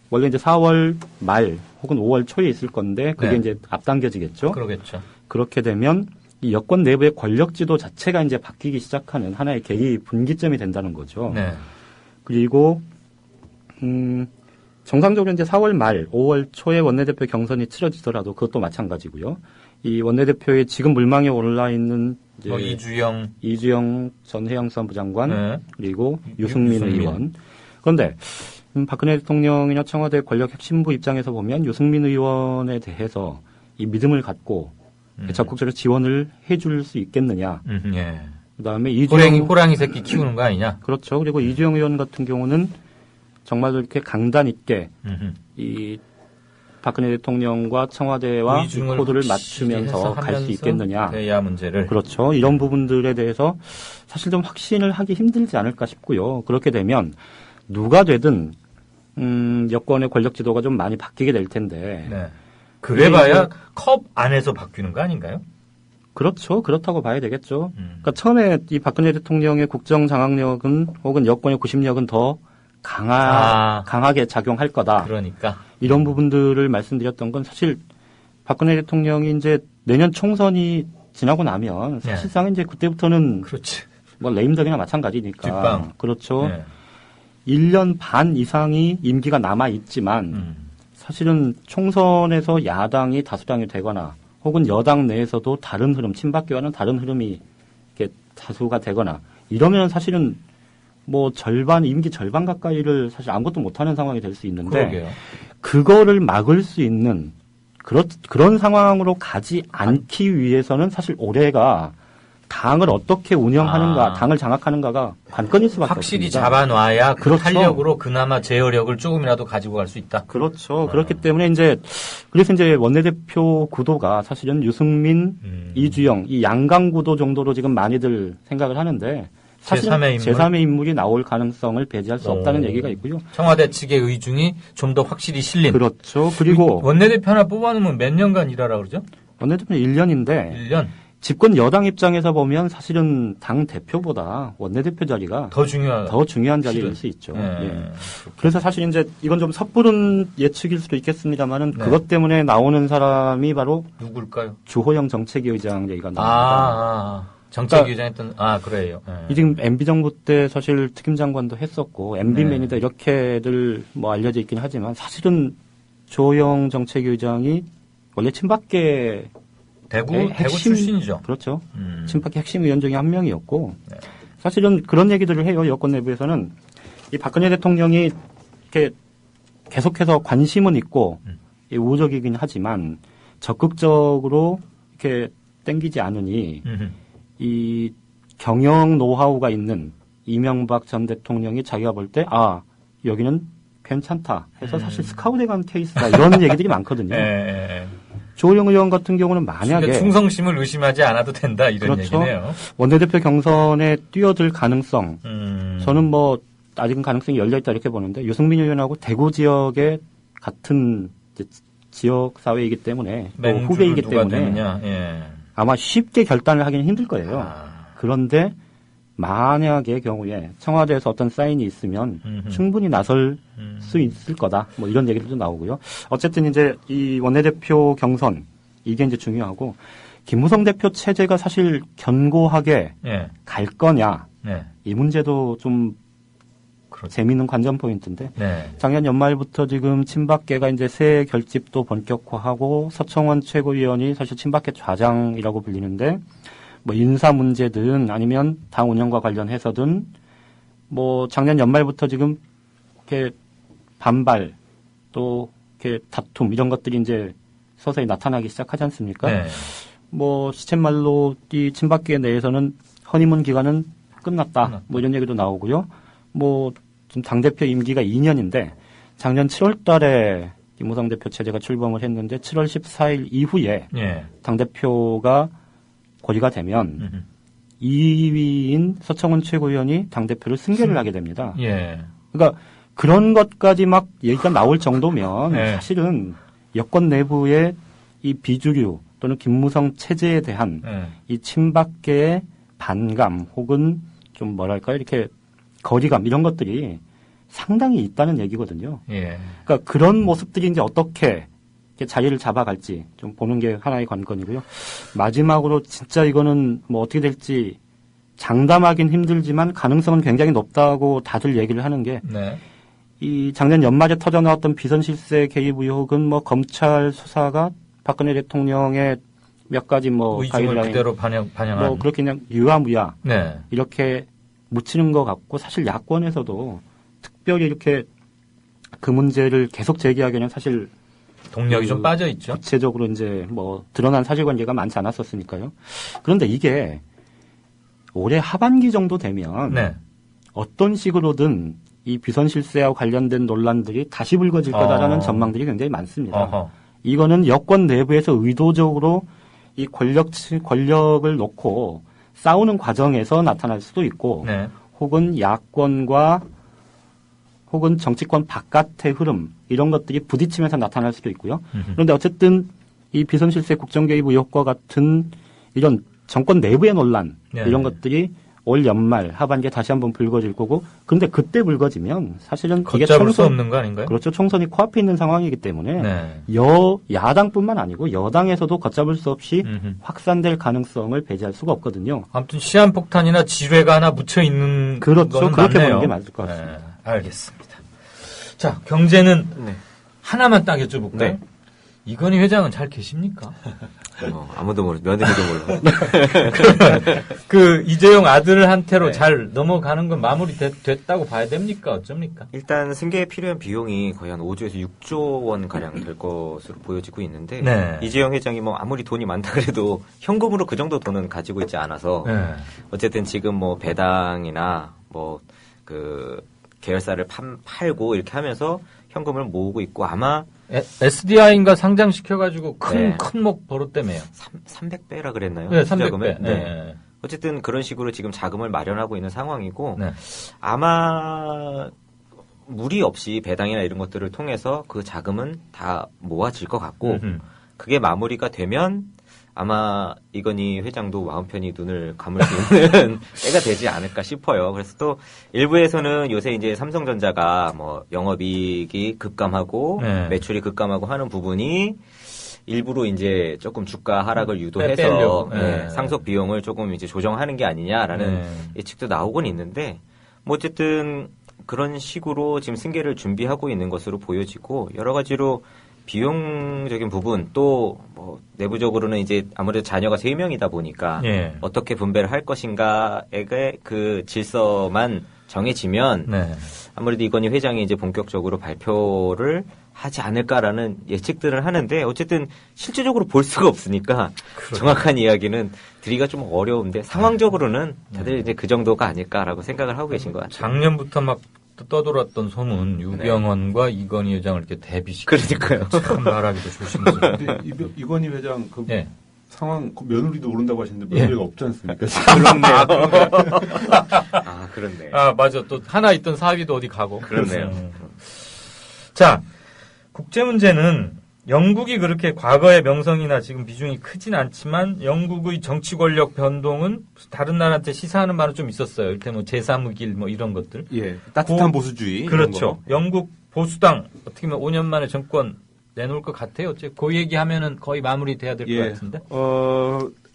원래 이제 4월 말 혹은 5월 초에 있을 건데 그게 네. 이제 앞당겨지겠죠. 그러겠죠. 그렇게 되면 이 여권 내부의 권력 지도 자체가 이제 바뀌기 시작하는 하나의 계기 분기점이 된다는 거죠. 네. 그리고 정상적으로 이제 4월 말, 5월 초에 원내대표 경선이 치러지더라도 그것도 마찬가지고요. 이 원내대표의 지금 물망에 올라 있는 이제 뭐 이주영 전 해양수산부 장관 네. 그리고 유승민 의원. 그런데 박근혜 대통령이나 청와대 권력 핵심부 입장에서 보면 유승민 의원에 대해서 이 믿음을 갖고 적극적으로 지원을 해줄 수 있겠느냐. 예. 그다음에 이주영 호랑이 새끼 키우는 거 아니냐? 그렇죠. 그리고 이주영 의원 같은 경우는 정말 이렇게 강단 있게 이 박근혜 대통령과 청와대와 이 코드를 맞추면서 갈 수 있겠느냐. 대야 문제를. 그렇죠. 이런 부분들에 대해서 사실 좀 확신을 하기 힘들지 않을까 싶고요. 그렇게 되면 누가 되든 여권의 권력 지도가 좀 많이 바뀌게 될 텐데. 네. 그래봐야 컵 안에서 바뀌는 거 아닌가요? 그렇죠. 그렇다고 봐야 되겠죠. 그러니까 처음에 이 박근혜 대통령의 국정 장악력은 혹은 여권의 구심력은 더 강하게 작용할 거다. 그러니까. 이런 부분들을 말씀드렸던 건 사실 박근혜 대통령이 이제 내년 총선이 지나고 나면 사실상 이제 그때부터는 그렇지. 뭐 레임덕이나 마찬가지니까. 뒷방. 그렇죠. 네. 1년 반 이상이 임기가 남아 있지만 사실은 총선에서 야당이 다수당이 되거나 혹은 여당 내에서도 다른 흐름, 친박계와는 다른 흐름이 이렇게 다수가 되거나 이러면 사실은 뭐 임기 절반 가까이를 사실 아무것도 못하는 상황이 될 수 있는데 그러게요. 그거를 막을 수 있는 그런 상황으로 가지 않기 위해서는 사실 올해가 당을 어떻게 운영하는가, 당을 장악하는가가 관건일 수밖에 확실히 없습니다. 잡아놔야 그 그렇죠. 탄력으로 그나마 제어력을 조금이라도 가지고 갈 수 있다. 그렇죠. 그렇기 때문에 그래서 이제 원내대표 구도가 사실은 유승민, 이주영, 이 양강 구도 정도로 지금 많이들 생각을 하는데 사실은 제3의 인물이 나올 가능성을 배제할 수 없다는 얘기가 있고요. 청와대 측의 의중이 좀 더 확실히 실린. 그렇죠. 그리고 원내대표 하나 뽑아놓으면 몇 년간 일하라 그러죠? 원내대표는 1년인데 1년? 집권 여당 입장에서 보면 사실은 당 대표보다 원내대표 자리가 더 중요한 자리일 수 있죠. 예. 예. 그래서 사실 이제 이건 좀 섣부른 예측일 수도 있겠습니다만은 네. 그것 때문에 나오는 사람이 바로 누굴까요? 주호영 정책위 의장 얘기가 나옵니다. 정책위 의장 했던 그래요. 예. 이 지금 MB 정부 때 사실 특임 장관도 했었고 MB맨이다 네. 이렇게들 뭐 알려져 있긴 하지만 사실은 주호영 정책위 의장이 원래 친박계 대구 핵심, 출신이죠. 그렇죠. 친박계 핵심 위원 중에 한 명이었고 네. 사실은 그런 얘기들을 해요. 여권 내부에서는 이 박근혜 대통령이 이렇게 계속해서 관심은 있고 우호적이긴 하지만 적극적으로 이렇게 땡기지 않으니 이 경영 노하우가 있는 이명박 전 대통령이 자기가 볼 때 여기는 괜찮다 해서 사실 스카우트해간 케이스다 이런 얘기들이 많거든요. 조호영 의원 같은 경우는 만약에 충성심을 의심하지 않아도 된다 이런 그렇죠. 얘기네요. 원내대표 경선에 뛰어들 가능성 저는 뭐 아직은 가능성이 열려있다 이렇게 보는데 유승민 의원하고 대구 지역의 같은 지역 사회이기 때문에 또 후배이기 때문에 예. 아마 쉽게 결단을 하기는 힘들 거예요. 그런데 만약의 경우에 청와대에서 어떤 사인이 있으면 충분히 나설 수 있을 거다. 뭐 이런 얘기들도 나오고요. 어쨌든 이제 이 원내대표 경선 이게 이제 중요하고 김무성 대표 체제가 사실 견고하게 갈 거냐 이 문제도 좀 재미있는 관전 포인트인데 작년 연말부터 지금 친박계가 이제 새 결집도 본격화하고 서청원 최고위원이 사실 친박계 좌장이라고 불리는데 뭐 인사 문제든 아니면 당 운영과 관련해서든 뭐 작년 연말부터 지금 이렇게 반발 또 이렇게 다툼 이런 것들이 이제 서서히 나타나기 시작하지 않습니까? 뭐 시쳇말로 이 친박계 내에서는 허니문 기간은 끝났다. 뭐 이런 얘기도 나오고요. 뭐 지금 당대표 임기가 2년인데 작년 7월 달에 김무성 대표 체제가 출범을 했는데 7월 14일 이후에 당대표가 고리가 되면 2위인 서청원 최고위원이 당대표를 승계를 하게 됩니다. 그러니까 그런 것까지 막 얘기가 나올 정도면 사실은 여권 내부의 이 비주류 또는 김무성 체제에 대한 이 친박계의 반감 혹은 좀 뭐랄까요 이렇게 거리감 이런 것들이 상당히 있다는 얘기거든요. 그러니까 그런 모습들이 이제 어떻게 자리를 잡아갈지 좀 보는 게 하나의 관건이고요. 마지막으로 진짜 이거는 뭐 어떻게 될지 장담하긴 힘들지만 가능성은 굉장히 높다고 다들 얘기를 하는 게 이 작년 연말에 터져나왔던 비선실세 개입 의혹은 뭐 검찰 수사가 박근혜 대통령의 몇 가지 뭐 의중을 그대로 반영한 뭐 그렇게 그냥 유야무야 이렇게 묻히는 것 같고 사실 야권에서도 특별히 이렇게 그 문제를 계속 제기하기에는 사실 동력이 좀 빠져 있죠. 구체적으로 이제 뭐 드러난 사실관계가 많지 않았었으니까요. 그런데 이게 올해 하반기 정도 되면 어떤 식으로든 이 비선실세와 관련된 논란들이 다시 불거질 거다라는 전망들이 굉장히 많습니다. 이거는 여권 내부에서 의도적으로 이 권력을 놓고 싸우는 과정에서 나타날 수도 있고 혹은 야권과 혹은 정치권 바깥의 흐름 이런 것들이 부딪히면서 나타날 수도 있고요. 그런데 어쨌든 이 비선실세 국정개입 의혹과 같은 이런 정권 내부의 논란 이런 것들이 올 연말 하반기에 다시 한번 불거질 거고 그런데 그때 불거지면 사실은 이게 걷잡을 수 없는 거 아닌가요? 그렇죠. 총선이 코앞에 있는 상황이기 때문에 야당뿐만 아니고 여당에서도 걷잡을 수 없이 확산될 가능성을 배제할 수가 없거든요. 아무튼 시한폭탄이나 지뢰가 하나 묻혀 있는 그렇죠. 그렇게 맞네요. 보는 게 맞을 것 같습니다. 알겠습니다. 자, 경제는 하나만 딱 여쭤볼까요? 이건희 회장은 잘 계십니까? 아무도 모르, 며느리도 몰라. 그 이재용 아들한테로 잘 넘어가는 건 마무리 됐다고 봐야 됩니까? 어쩝니까? 일단 승계에 필요한 비용이 거의 한 5조에서 6조 원 가량 될 것으로 보여지고 있는데 이재용 회장이 뭐 아무리 돈이 많다 그래도 현금으로 그 정도 돈은 가지고 있지 않아서 어쨌든 지금 뭐 배당이나 뭐 그 계열사를 팔고 이렇게 하면서 현금을 모으고 있고 아마 SDI인가 상장시켜가지고 큰 목 벌었다며요. 300배라 그랬나요? 네, 300배. 어쨌든 그런 식으로 지금 자금을 마련하고 있는 상황이고 아마 무리 없이 배당이나 이런 것들을 통해서 그 자금은 다 모아질 것 같고 그게 마무리가 되면 아마 이건희 회장도 마음 편히 눈을 감을 수 있는 때가 되지 않을까 싶어요. 그래서 또 일부에서는 요새 이제 삼성전자가 뭐 영업이익이 급감하고 네. 매출이 급감하고 하는 부분이 일부러 이제 조금 주가 하락을 유도해서 빼려고. 네. 상속 비용을 조금 이제 조정하는 게 아니냐라는 예측도 나오곤 있는데 뭐 어쨌든 그런 식으로 지금 승계를 준비하고 있는 것으로 보여지고 여러 가지로 비용적인 부분 또 뭐 내부적으로는 이제 아무래도 자녀가 3명이다 보니까 예. 어떻게 분배를 할 것인가에 그 질서만 정해지면 네. 아무래도 이건희 회장이 이제 본격적으로 발표를 하지 않을까라는 예측들을 하는데 어쨌든 실질적으로 볼 수가 없으니까 정확한 이야기는 드리기가 좀 어려운데 상황적으로는 다들 이제 그 정도가 아닐까라고 생각을 하고 계신 것 같아요. 작년부터 막 떠돌았던 소문 유병헌과 이건희 회장을 이렇게 대비시키고 그러니까요. 참 말하기도 조심스러워. 근데 이건희 회장 그 예. 상황 그 며느리도 오른다고 하시는데 며느리가 없지 않습니까? 아, 그렇네. 아, 맞아. 또 하나 있던 사위도 어디 가고. 그렇네요. 자, 국제 문제는 영국이 그렇게 과거의 명성이나 지금 비중이 크진 않지만 영국의 정치 권력 변동은 다른 나라한테 시사하는 말은 좀 있었어요. 이를테면 뭐 제3의 뭐 이런 것들. 예, 따뜻한 보수주의. 그렇죠. 영국 보수당 어떻게 보면 5년 만에 정권 내놓을 것 같아요. 그 얘기하면은 거의 마무리돼야 될 것 같은데.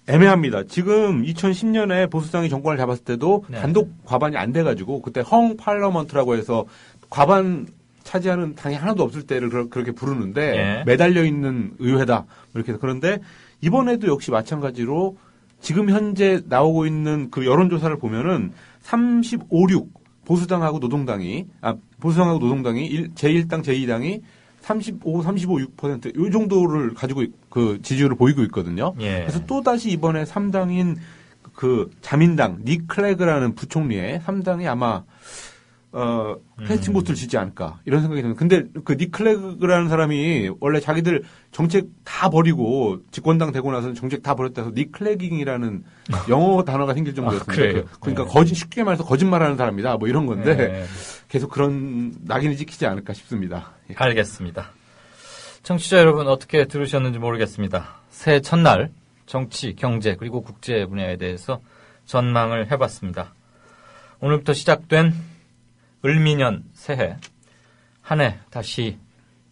애매합니다. 지금 2010년에 보수당이 정권을 잡았을 때도 네. 단독 과반이 안 돼가지고 그때 헝 팔러먼트라고 해서 과반 차지하는 당이 하나도 없을 때를 그렇게 부르는데 예. 매달려 있는 의회다 이렇게 해서 그런데 이번에도 역시 마찬가지로 지금 현재 나오고 있는 그 여론조사를 보면은 35, 6 보수당하고 노동당이 제1당, 제2당이 35, 6% 이 정도를 가지고 그 지지율을 보이고 있거든요. 예. 그래서 또 다시 이번에 3당인 그 자민당 닉 클레그라는 부총리의 3당이 아마 캐스팅 보트를 지지 않을까 이런 생각이 드는. 근데 그 닉 클레그라는 사람이 원래 자기들 정책 다 버리고 집권당 되고 나서는 정책 다 버렸다 해서 닉 클레깅이라는 영어 단어가 생길 정도였습니다. 그래요? 그러니까 쉽게 말해서 거짓말하는 사람이다 뭐 이런 건데 네. 계속 그런 낙인을 찍히지 않을까 싶습니다. 예. 알겠습니다. 청취자 여러분 어떻게 들으셨는지 모르겠습니다. 새해 첫날 정치, 경제 그리고 국제 분야에 대해서 전망을 해봤습니다. 오늘부터 시작된 을미년 새해 한 해 다시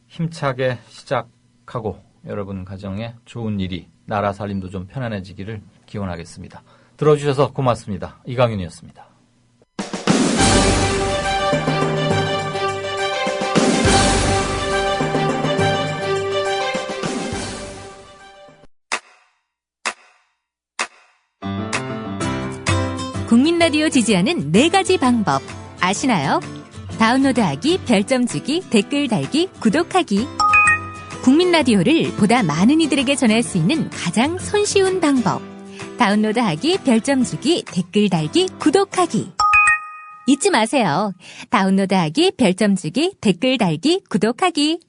힘차게 시작하고 여러분 가정에 좋은 일이 나라 살림도 좀 편안해지기를 기원하겠습니다. 들어주셔서 고맙습니다. 이강윤이었습니다. 국민라디오 지지하는 4가지 방법 아시나요? 다운로드하기, 별점 주기, 댓글 달기, 구독하기. 국민라디오를 보다 많은 이들에게 전할 수 있는 가장 손쉬운 방법. 다운로드하기, 별점 주기, 댓글 달기, 구독하기. 잊지 마세요. 다운로드하기, 별점 주기, 댓글 달기, 구독하기.